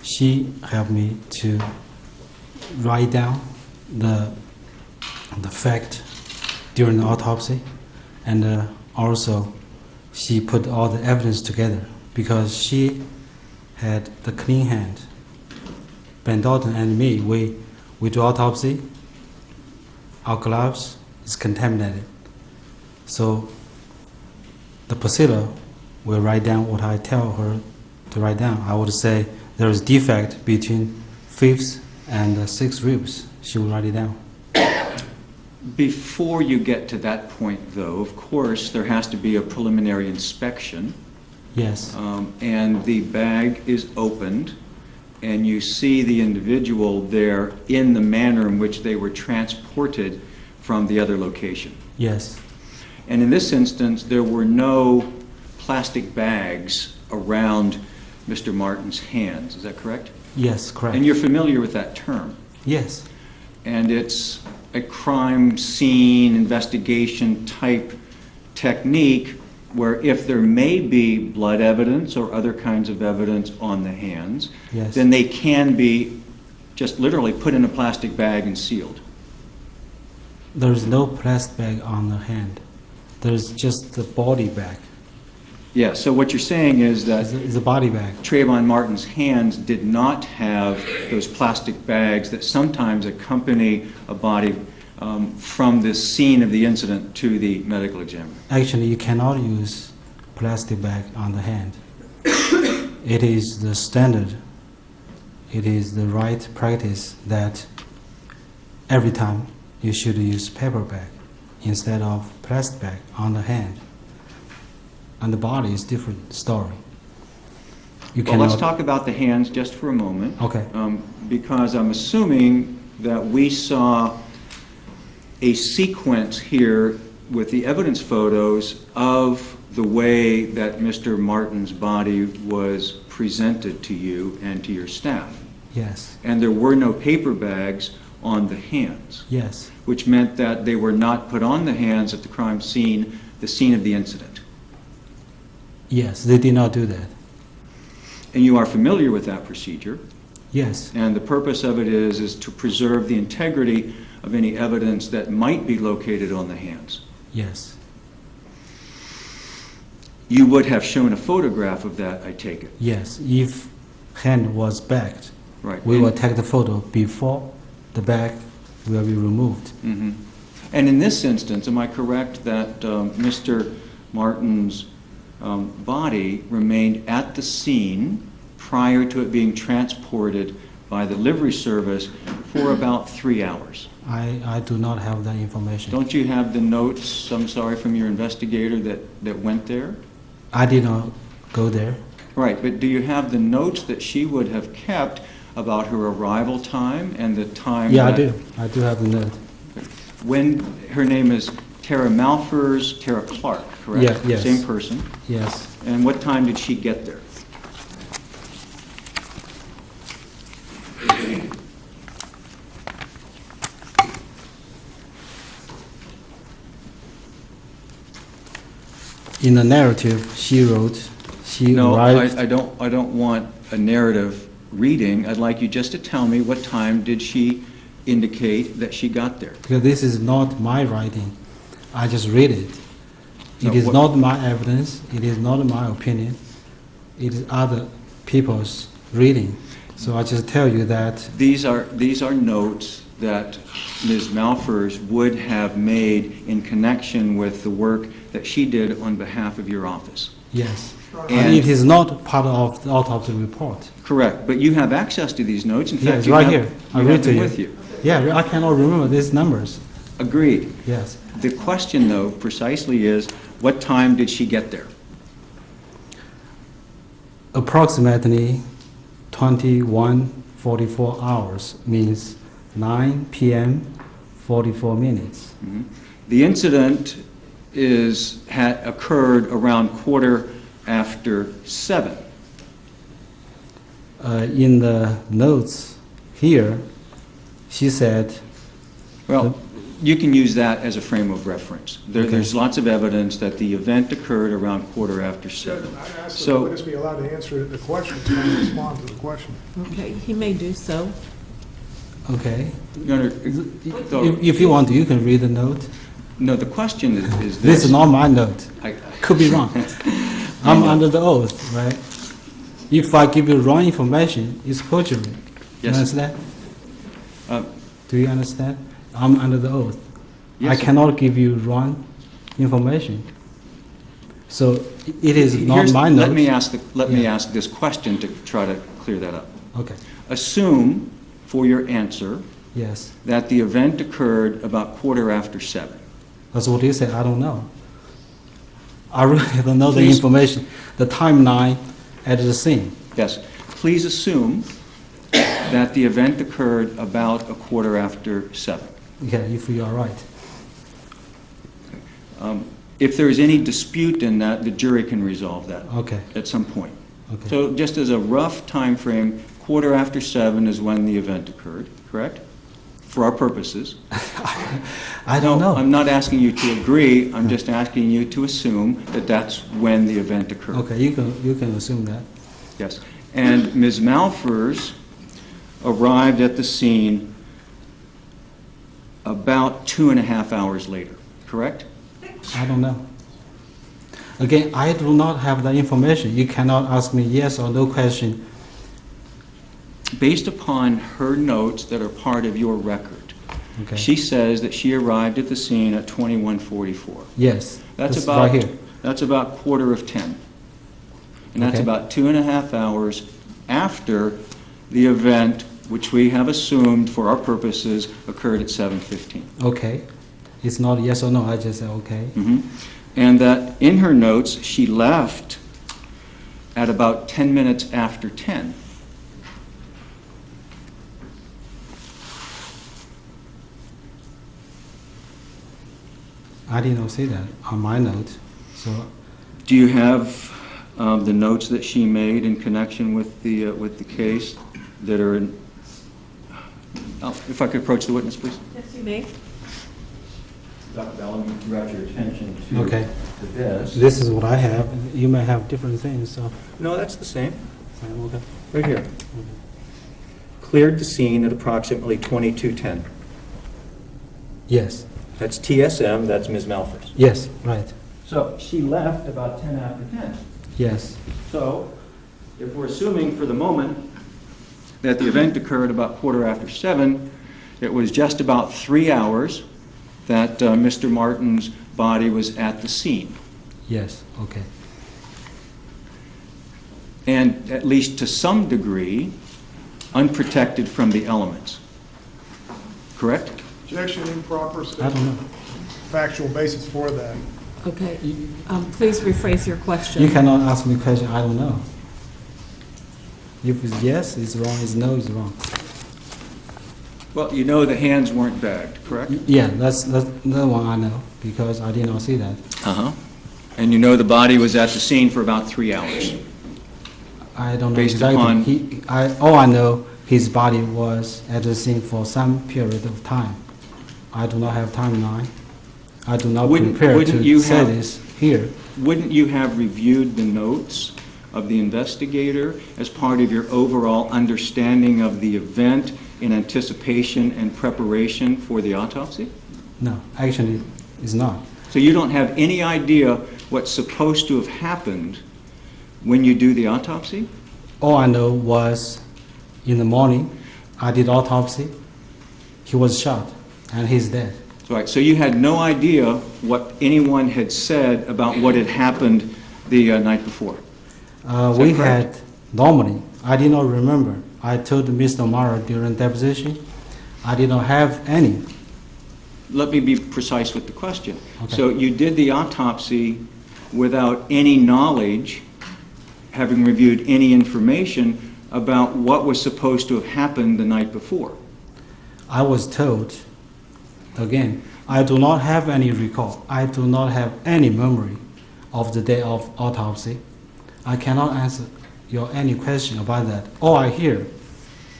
S3: she helped me to write down the fact during the autopsy, and also she put all the evidence together because she had the clean hand. Ben Dalton and me, we do autopsy. Our gloves is contaminated, so the Priscilla will write down what I tell her to write down. I would say there is defect between fifth and sixth ribs. She will write it down.
S4: Before you get to that point, though, of course, there has to be a preliminary inspection,
S3: Yes,
S4: and the bag is opened, and you see the individual there in the manner in which they were transported from the other location.
S3: yes,
S4: And in this instance, there were no plastic bags around Mr. Martin's hands, is that correct?
S3: yes, correct.
S4: And you're familiar with that term?
S3: Yes,
S4: And it's a crime scene investigation type technique where if there may be blood evidence or other kinds of evidence on the hands,
S3: Yes.
S4: then they can be just literally put in a plastic bag and sealed.
S3: there is no plastic bag on the hand. There is just the body bag.
S4: Yeah, so what you're saying is that
S3: It's a body bag.
S4: Trayvon Martin's hands did not have those plastic bags that sometimes accompany a body from the scene of the incident to the medical examiner.
S3: Actually, you cannot use plastic bag on the hand. It is the standard. It is the right practice that every time you should use paper bag instead of plastic bag on the hand. And the body is different story. You
S4: Well, let's talk about the hands just for a moment.
S3: Okay.
S4: Because I'm assuming that we saw a sequence here with the evidence photos of the way that Mr. Martin's body was presented to you and to your staff.
S3: Yes.
S4: And there were no paper bags on the hands,
S3: Yes.
S4: which meant that they were not put on the hands at the crime scene, the scene of the incident.
S3: Yes. They did not do that.
S4: And you are familiar with that procedure.
S3: Yes.
S4: And the purpose of it is to preserve the integrity of any evidence that might be located on the hands.
S3: Yes.
S4: You would have shown a photograph of that, I take it.
S3: Yes. If hand was bagged,
S4: Right.
S3: we will take the photo before the bag will be removed.
S4: Mhm. And in this instance, am I correct that Mr. Martin's body remained at the scene prior to it being transported by the livery service for about 3 hours?
S3: I do not have that information.
S4: Don't you have the notes, I'm sorry, from your investigator that went there?
S3: I did not go there.
S4: Right, but do you have the notes that she would have kept about her arrival time and the time?
S3: Yeah, I
S4: that-
S3: do. I do have the note.
S4: When, her name is Tara Malfers, Tara Clark, correct?
S3: Yeah, yes.
S4: Same person.
S3: Yes.
S4: And what time did she get there?
S3: In the narrative she wrote, she
S4: No,
S3: arrived.
S4: I don't want a narrative reading. I'd like you just to tell me what time did she indicate that she got there?
S3: Because this is not my writing. I just read it.
S4: No,
S3: It is
S4: what-
S3: not my evidence. It is not my opinion. It is other people's reading. So I just tell you that,
S4: These are notes that Ms. Malfers would have made in connection with the work that she did on behalf of your office.
S3: yes.
S4: And-
S3: And it is not part of the autopsy report.
S4: Correct, but you have access to these notes. In
S3: Yeah,
S4: fact,
S3: it's
S4: you
S3: right
S4: have-
S3: here. I
S4: you
S3: read
S4: have
S3: to
S4: them
S3: you.
S4: with you.
S3: Yeah, I cannot remember these numbers.
S4: Agreed.
S3: Yes.
S4: The question, though, precisely is, what time did she get there?
S3: Approximately 21:44 hours means 9 p.m. 44 minutes.
S4: The incident had occurred around 7:15.
S3: In the notes here, she said,
S4: Well, you can use that as a frame of reference.
S3: Okay.
S4: There's lots of evidence that the event occurred around 7:15.
S2: Judge, I asked the
S4: So-
S2: witness be allowed to answer the question, so I can respond to the question.
S1: Okay, he may do so.
S3: okay,
S4: Your Honor,
S3: if you want to, you can read the note.
S4: no, the question is
S3: This
S4: this.
S3: is not my note.
S4: I-
S3: Could be wrong. I'm under the oath, right? If I give you wrong information, it's perjury. You
S4: Yes.
S3: understand?
S4: Uh,
S3: Do you understand? I'm under the oath. I
S4: Yes.
S3: cannot give you wrong information. So it is not
S4: Here's-
S3: my note.
S4: Let me
S3: Yeah.
S4: ask this question to try to clear that up.
S3: Okay,
S4: Assume, for your answer,
S3: yes.
S4: that the event occurred about 7:15.
S3: That's what you say. I don't know. I really don't know the
S4: Please.
S3: information, the timeline at the scene.
S4: Yes. Please assume that the event occurred about 7:15.
S3: Okay, if you are right.
S4: If there is any dispute in that, the jury can resolve that
S3: Okay,
S4: at some point.
S3: okay.
S4: So just as a rough time frame, 7:15 is when the event occurred, correct? For our purposes.
S3: I don't
S4: No,
S3: know.
S4: I'm not asking you to agree, I'm just asking you to assume that that's when the event occurred.
S3: Okay, you can assume that.
S4: Yes. And Ms. Malfers arrived at the scene about 2.5 hours later, correct?
S3: I don't know. Again, I do not have the information. You cannot ask me yes or no question.
S4: Based upon her notes that are part of your record,
S3: Okay.
S4: she says that she arrived at the scene at 21:44.
S3: Yes.
S4: That's
S3: this is
S4: about,
S3: right here.
S4: that's about 10:15. And that's
S3: Okay.
S4: about 2.5 hours after the event, which we have assumed for our purposes occurred at 7:15.
S3: Okay. It's not yes or no. I just say okay.
S4: And that in her notes, she left at about 10 minutes after 10.
S3: I did not say that on my note. So
S4: Do you have the notes that she made in connection with the case that are in, if I could approach the witness, please?
S1: Yes, you may.
S6: Dr. Bell, let me direct your attention to
S3: Okay.
S6: to this.
S3: this is what I have. You may have different things. So
S6: No, that's the same.
S3: okay.
S6: Right here. Cleared the scene at approximately 22:10.
S3: Yes.
S6: That's TSM, that's Ms. Malfers.
S3: Yes. Right.
S6: So she left about 10 after 10.
S3: Yes.
S4: So, if we're assuming for the moment that the event occurred about 7:15, it was just about 3 hours that Mr. Martin's body was at the scene.
S3: Yes. Okay.
S4: And at least to some degree, unprotected from the elements. Correct?
S2: Objection, improper
S3: I don't know.
S2: factual basis for that.
S1: Okay, please rephrase your question.
S3: You cannot ask me a question I don't know. If it's yes, it's wrong. It's no, it's wrong.
S4: Well, you know the hands weren't bagged, correct?
S3: Yeah, that's the one I know because I did not see that.
S4: Uh-huh. And you know the body was at the scene for about 3 hours.
S3: I don't know
S4: Based
S3: exactly.
S4: upon-
S3: All I know, his body was at the scene for some period of time. I do not have timeline. I do not prepare
S4: wouldn't you
S3: to say
S4: have-
S3: this here.
S4: Wouldn't you have reviewed the notes of the investigator as part of your overall understanding of the event in anticipation and preparation for the autopsy?
S3: No, actually, it's not.
S4: So you don't have any idea what's supposed to have happened when you do the autopsy?
S3: All I know was in the morning, I did autopsy. He was shot, and he's dead.
S4: Right, so you had no idea what anyone had said about what had happened the night before?
S3: We
S4: correct?
S3: had, normally, I did not remember. I told Mr. Mara during deposition, I did not have any.
S4: Let me be precise with the question.
S3: Okay.
S4: So you did the autopsy without any knowledge, having reviewed any information about what was supposed to have happened the night before?
S3: I was told, again, I do not have any recall. I do not have any memory of the day of autopsy. I cannot answer your any question about that. All I hear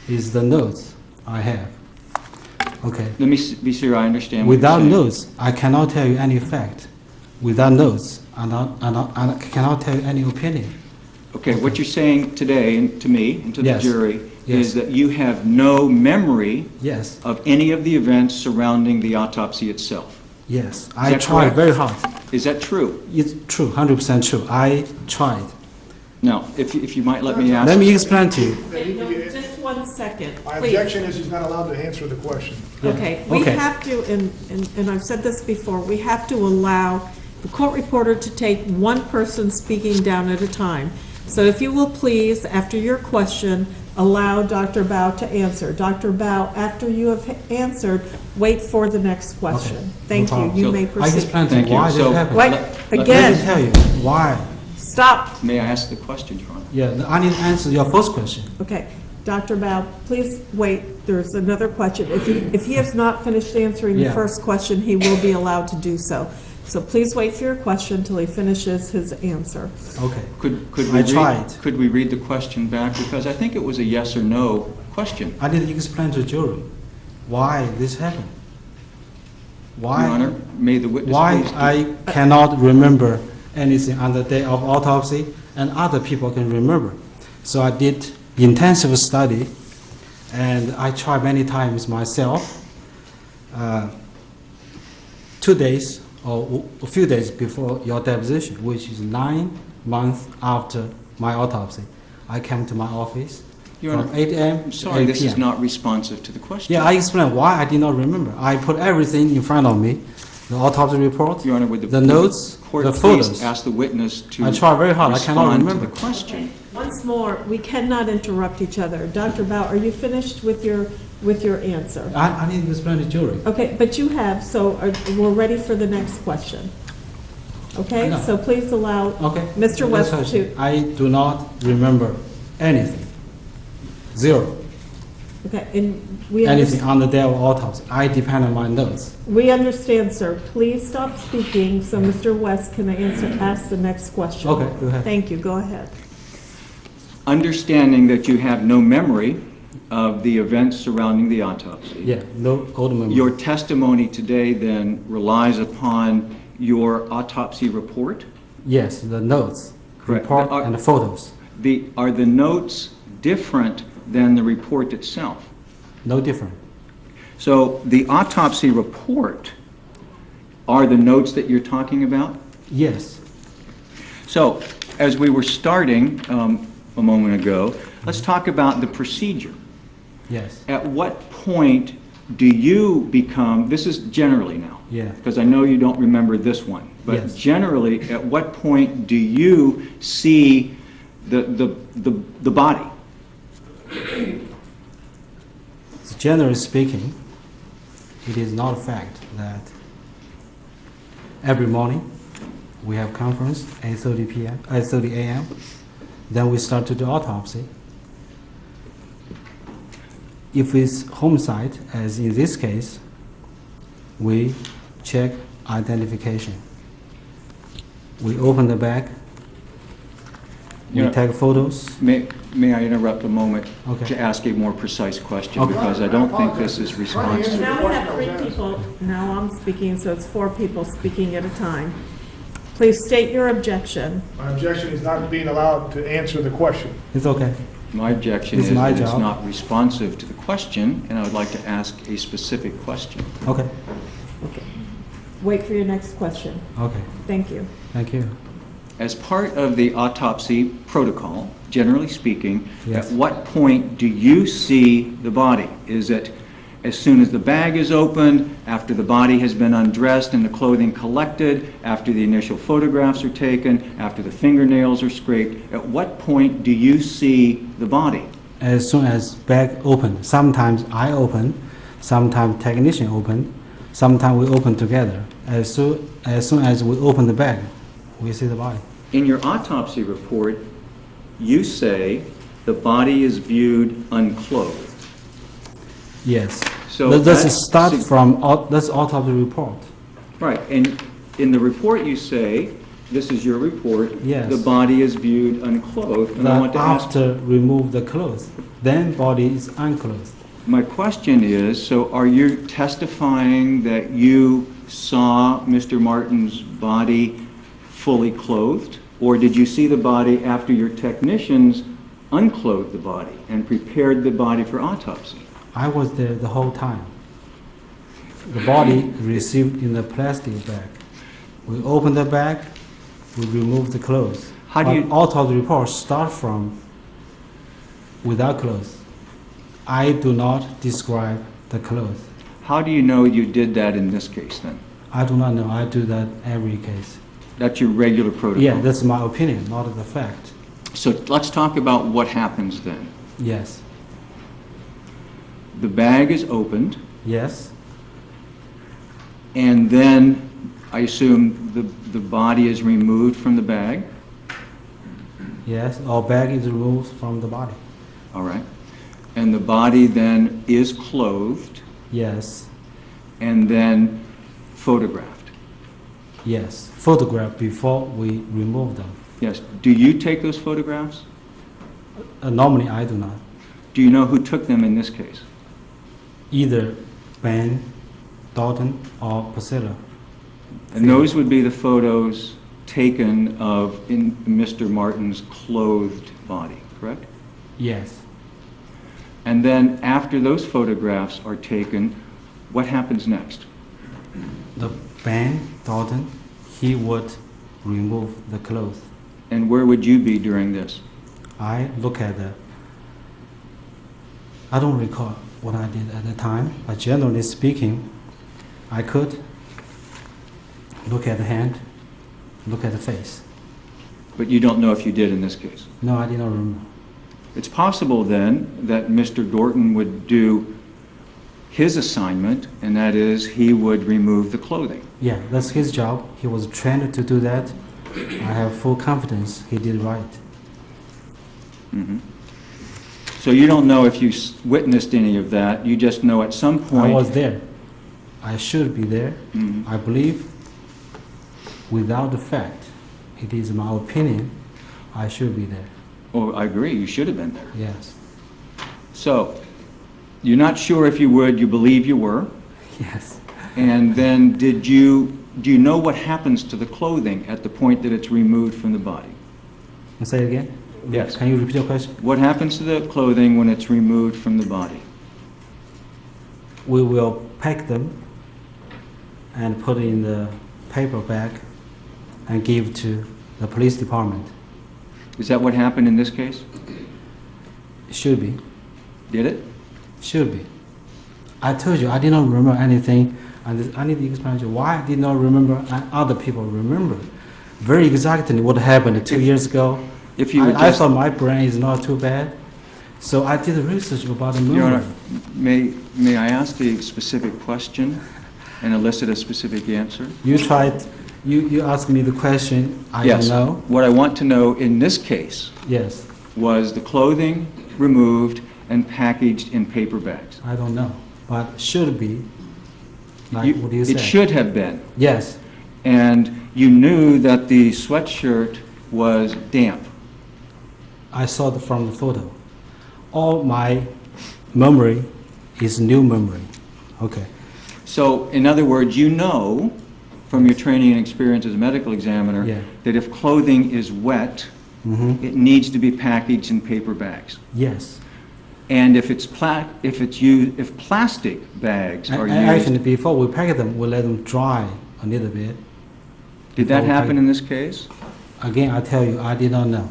S3: is the notes I have. Okay.
S4: Let me be sure I understand what you're
S3: Without
S4: saying.
S3: notes, I cannot tell you any fact. Without notes, I cannot tell you any opinion.
S4: Okay, what you're saying today, and to me, and to the
S3: Yes.
S4: jury,
S3: Yes.
S4: is that you have no memory
S3: Yes,
S4: of any of the events surrounding the autopsy itself.
S3: yes. I
S4: that
S3: tried
S4: correct?
S3: very hard.
S4: Is that true?
S3: It's true, 100% true. I tried.
S4: Now, if you might let me ask...
S3: Let me explain to you.
S1: No, just 1 second,
S2: My
S1: please.
S2: objection is he's not allowed to answer the question.
S1: Okay, we
S3: Okay.
S1: have to, and I've said this before, we have to allow the court reporter to take one person speaking down at a time. So if you will please, after your question, allow Dr. Bao to answer. Dr. Bao, after you have answered, wait for the next question.
S3: Okay, no
S1: Thank you,
S3: problem.
S1: you
S4: So,
S1: may
S3: I
S1: proceed.
S3: explained to
S4: Thank
S3: you
S4: you.
S3: why
S4: So-
S3: this happened.
S1: Wait,
S4: let
S3: Let
S1: again,
S3: me tell you why.
S1: stop.
S4: May I ask the question, Your Honor?
S3: Yeah, I need to answer your first question.
S1: Okay, Dr. Bao, please wait, there's another question. If he has not finished answering the
S3: Yeah.
S1: first question, he will be allowed to do so. So please wait for your question till he finishes his answer.
S3: Okay.
S4: Could
S3: I tried.
S4: Could we read the question back? Because I think it was a yes or no question.
S3: I need to explain to the jury why this happened. Why?
S4: Your Honor, may the witness
S3: Why
S4: please...
S3: I cannot remember anything on the day of autopsy and other people can remember. So I did intensive study and I tried many times myself. 2 days or a few days before your deposition, which is 9 months after my autopsy, I came to my office
S4: Your
S3: from
S4: Honor,
S3: 8 a.m.
S4: I'm
S3: to
S4: sorry,
S3: 8
S4: this is
S3: p.m.
S4: not responsive to the question.
S3: Yeah, I explained why I did not remember. I put everything in front of me, the autopsy report,
S4: Your Honor, would
S3: the notes,
S4: court
S3: the
S4: please
S3: photos.
S4: ask the witness to
S3: I tried very hard. I cannot
S4: respond
S3: remember.
S4: to the question?
S1: Once more, we cannot interrupt each other. Dr. Bao, are you finished with your answer?
S3: I need to explain to the jury.
S1: Okay, but you have, so we're ready for the next question. Okay,
S3: No.
S1: so please allow
S3: Okay.
S1: Mr. West
S3: That's
S1: to,
S3: how I do not remember anything. Zero.
S1: okay, and we
S3: Anything
S1: understand,
S3: on the day of autopsy. I depend on my notes.
S1: we understand, sir. Please stop speaking so Mr. West can ask the next question.
S3: Okay, go ahead.
S1: Thank you, go ahead.
S4: Understanding that you have no memory of the events surrounding the autopsy.
S3: Yeah, no old memory.
S4: Your testimony today then relies upon your autopsy report?
S3: Yes, the notes,
S4: Correct.
S3: report, and the photos.
S4: Are the notes different than the report itself?
S3: No different.
S4: So the autopsy report are the notes that you're talking about?
S3: Yes.
S4: So, as we were starting a moment ago, let's talk about the procedure.
S3: Yes.
S4: At what point do you become, this is generally now,
S3: Yeah.
S4: because I know you don't remember this one, but
S3: Yes.
S4: generally, at what point do you see the body?
S3: Generally speaking, it is not a fact that every morning we have conference 8:30 p.m. 8:30 a.m. Then we start to do autopsy. If it's homicide, as in this case, we check identification. We open the bag, we
S4: Yeah.
S3: take photos.
S4: May I interrupt a moment
S3: Okay.
S4: to ask a more precise question?
S3: Okay.
S4: Because I don't think this is
S2: Try to
S4: responsive.
S2: answer
S1: Now we
S2: the
S1: have
S2: question
S1: 3
S2: I was
S1: people, now I'm speaking, so it's 4 people speaking at a time. Please state your objection.
S2: My objection is not being allowed to answer the question.
S3: It's okay.
S4: My objection
S3: It's
S4: is
S3: my
S4: that it's
S3: job.
S4: not responsive to the question, and I would like to ask a specific question.
S3: Okay.
S1: Okay. Wait for your next question.
S3: Okay.
S1: Thank you.
S3: Thank you.
S4: As part of the autopsy protocol, generally speaking,
S3: Yes.
S4: at what point do you see the body? Is it as soon as the bag is opened, after the body has been undressed and the clothing collected, after the initial photographs are taken, after the fingernails are scraped? At what point do you see the body?
S3: As soon as bag open, sometimes I open, sometimes technician open, sometimes we open together. As soon as we open the bag, we see the body.
S4: In your autopsy report, you say the body is viewed unclothed.
S3: Yes.
S4: So
S3: This
S4: that
S3: start
S4: sig-
S3: from this autopsy report.
S4: Right, and in the report you say, this is your report,
S3: Yes.
S4: the body is viewed unclothed, and I
S3: That
S4: want to ask,
S3: after remove the clothes, then body is unclothed.
S4: my question is, so are you testifying that you saw Mr. Martin's body fully clothed? Or did you see the body after your technicians unclothed the body and prepared the body for autopsy?
S3: I was there the whole time. The body received in the plastic bag. We open the bag, we remove the clothes.
S4: How do you-
S3: But autopsy reports start from without clothes. I do not describe the clothes.
S4: How do you know you did that in this case then?
S3: I do not know. I do that every case.
S4: That's your regular protocol?
S3: Yeah, that's my opinion, not the fact.
S4: So let's talk about what happens then.
S3: Yes.
S4: The bag is opened,
S3: Yes.
S4: and then I assume the body is removed from the bag?
S3: Yes. Our bag is removed from the body.
S4: All right. And the body then is clothed
S3: Yes.
S4: and then photographed?
S3: Yes. Photograph before we remove them.
S4: Yes. Do you take those photographs?
S3: Normally, I do not.
S4: Do you know who took them in this case?
S3: Either Ben, Dalton, or Priscilla.
S4: And those would be the photos taken of in Mr. Martin's clothed body, correct?
S3: Yes.
S4: And then after those photographs are taken, what happens next?
S3: The Ben, Dalton, he would remove the clothes.
S4: And where would you be during this?
S3: I look at the. I don't recall what I did at the time, but generally speaking, I could look at the hand, look at the face.
S4: But you don't know if you did in this case.
S3: No, I did not remember.
S4: It's possible then that Mr. Dorton would do his assignment, and that is he would remove the clothing.
S3: Yeah, that's his job. He was trained to do that. I have full confidence he did right.
S4: Mhm. So you don't know if you witnessed any of that, you just know at some
S3: I
S4: point...
S3: was there. I should be there.
S4: Mhm.
S3: I believe, without the fact, it is my opinion, I should be there.
S4: Oh, I agree, you should have been there.
S3: Yes.
S4: So, you're not sure if you would, you believe you were,
S3: Yes.
S4: and then do you know what happens to the clothing at the point that it's removed from the body?
S3: Say it again?
S4: Yes.
S3: Can you repeat your question?
S4: What happens to the clothing when it's removed from the body?
S3: We will pack them and put in the paper bag and give to the police department.
S4: Is that what happened in this case?
S3: Should be.
S4: Did it?
S3: Should be. I told you I did not remember anything, and I need to explain to you why I did not remember and other people remember very exactly what happened 2 years ago.
S4: If you would
S3: I
S4: just...
S3: thought my brain is not too bad, so I did research about the
S4: Your Honor,
S3: memory.
S4: may I ask a specific question and elicit a specific answer?
S3: You asked me the question, I
S4: Yes.
S3: don't know.
S4: What I want to know in this case
S3: Yes,
S4: was the clothing removed and packaged in paper bags?
S3: I don't know, but should be. Like, what do you say?
S4: It should have been.
S3: Yes,
S4: And you knew that the sweatshirt was damp.
S3: I saw it from the photo. All my memory is new memory. Okay.
S4: So, in other words, you know from your training and experience as a medical examiner
S3: Yeah.
S4: that if clothing is wet, it needs to be packaged in paper bags.
S3: Yes.
S4: And if it's if plastic bags are used,
S3: Actually, before we pack them, we let them dry a little bit.
S4: did that
S3: before we
S4: happen
S3: pack-
S4: in this case?
S3: Again, I tell you, I did not know.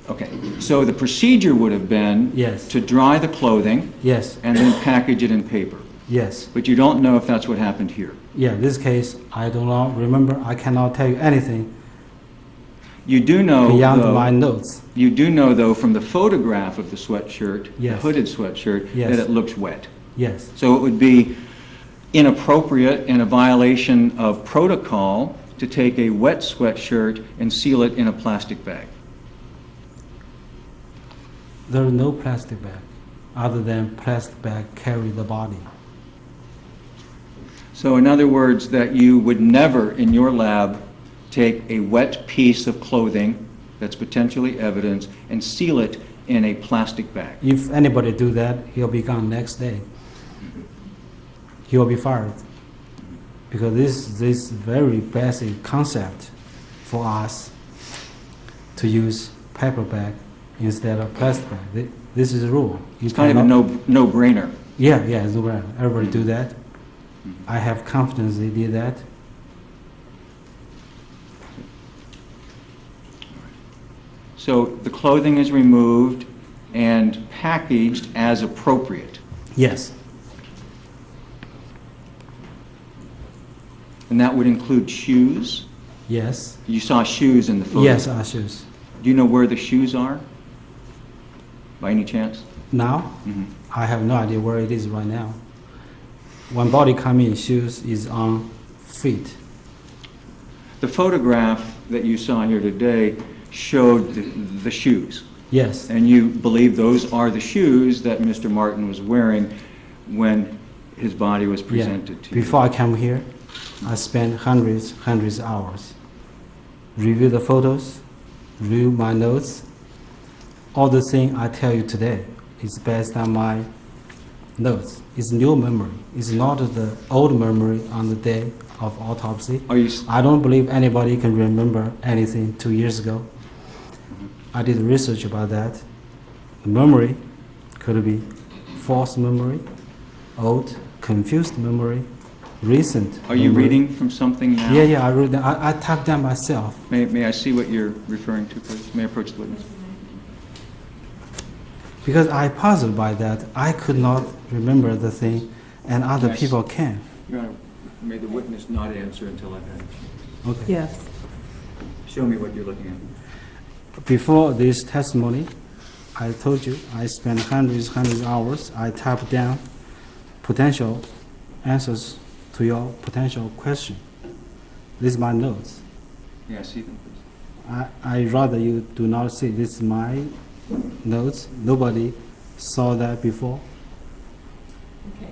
S4: Okay, so the procedure would have been
S3: Yes.
S4: to dry the clothing
S3: Yes,
S4: and then package it in paper.
S3: yes.
S4: But you don't know if that's what happened here.
S3: Yeah, this case, I do not remember. I cannot tell you anything
S4: You do know,
S3: beyond
S4: though,
S3: my notes.
S4: you do know, though, from the photograph of the sweatshirt, the
S3: Yes.
S4: hooded sweatshirt,
S3: Yes.
S4: that it looks wet.
S3: Yes,
S4: So it would be inappropriate and a violation of protocol to take a wet sweatshirt and seal it in a plastic bag.
S3: there is no plastic bag other than plastic bag carry the body.
S4: So in other words, that you would never in your lab take a wet piece of clothing that's potentially evidence and seal it in a plastic bag.
S3: If anybody do that, he'll be gone next day. He will be fired. Because this very basic concept for us to use paper bag instead of plastic bag. This is a rule. You
S4: It's kind of a
S3: cannot-
S4: no-brainer.
S3: Yeah, it's no brainer. Everybody do that. I have confidence they did that.
S4: So the clothing is removed and packaged as appropriate.
S3: Yes,
S4: And that would include shoes.
S3: yes,
S4: You saw shoes in the photo.
S3: yes, I shoes.
S4: Do you know where the shoes are? By any chance?
S3: Now,
S4: Mhm.
S3: I have no idea where it is right now. When body come in, shoes is on feet.
S4: The photograph that you saw here today showed the shoes.
S3: Yes,
S4: And you believe those are the shoes that Mr. Martin was wearing when his body was
S3: yeah.
S4: presented to you?
S3: Before I come here, I spent hundreds of hours. Review the photos, review my notes. All the thing I tell you today is based on my notes. It's new memory. It's not the old memory on the day of autopsy.
S4: Are you,
S3: I don't believe anybody can remember anything 2 years ago. I did research about that. The memory could be false memory, old, confused memory, recent.
S4: are you
S3: memory.
S4: reading from something now?
S3: Yeah, I read that. I typed that myself.
S4: May I see what you're referring to, please? May I approach the witness?
S3: Because I puzzled by that. I could not remember the thing, and other
S4: Yes.
S3: people can.
S4: Your Honor, may the witness not answer until I've had a chance.
S3: Okay.
S1: Yes.
S4: Show me what you're looking at.
S3: Before this testimony, I told you I spent hundreds of hours. I typed down potential answers to your potential question. This is my notes.
S4: Yeah, see them, please.
S3: I rather you do not see. This is my notes. Nobody saw that before.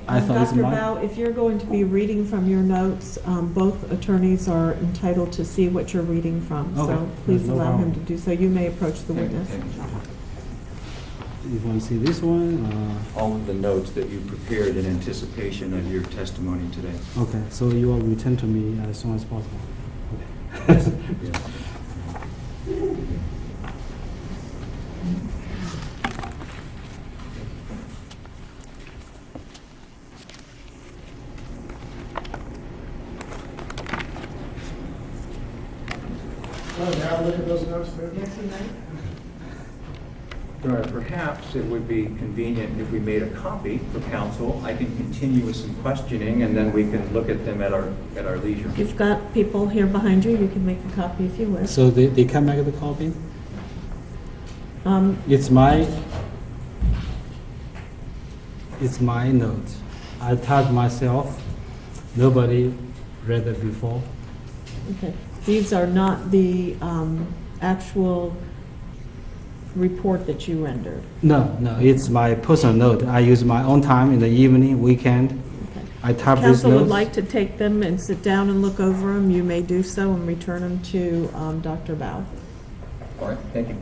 S3: I thought it's
S1: Dr.
S3: mine.
S1: Bao, if you're going to be reading from your notes, both attorneys are entitled to see what you're reading from.
S3: Okay.
S1: So please
S3: No
S1: allow him
S3: problem.
S1: to do so. You may approach the witness.
S3: If you want to see this one,
S4: All of the notes that you prepared in anticipation of your testimony today.
S3: okay. So you will return to me as soon as possible. Okay.
S2: Want to have a look at those notes there?
S4: Your Honor, perhaps it would be convenient if we made a copy for counsel. I can continue with some questioning, and then we can look at them at our leisure.
S1: You've got people here behind you. You can make a copy if you wish.
S3: So they can make the copy.
S1: Um,
S3: It's my note. I typed myself. Nobody read it before.
S1: Okay. These are not the actual report that you rendered?
S3: No, no, it's my personal note. I use my own time in the evening, weekend.
S1: Okay.
S3: I type these
S1: Council would
S3: notes.
S1: like to take them and sit down and look over them, you may do so and return them to Dr. Bao.
S6: All right, thank you.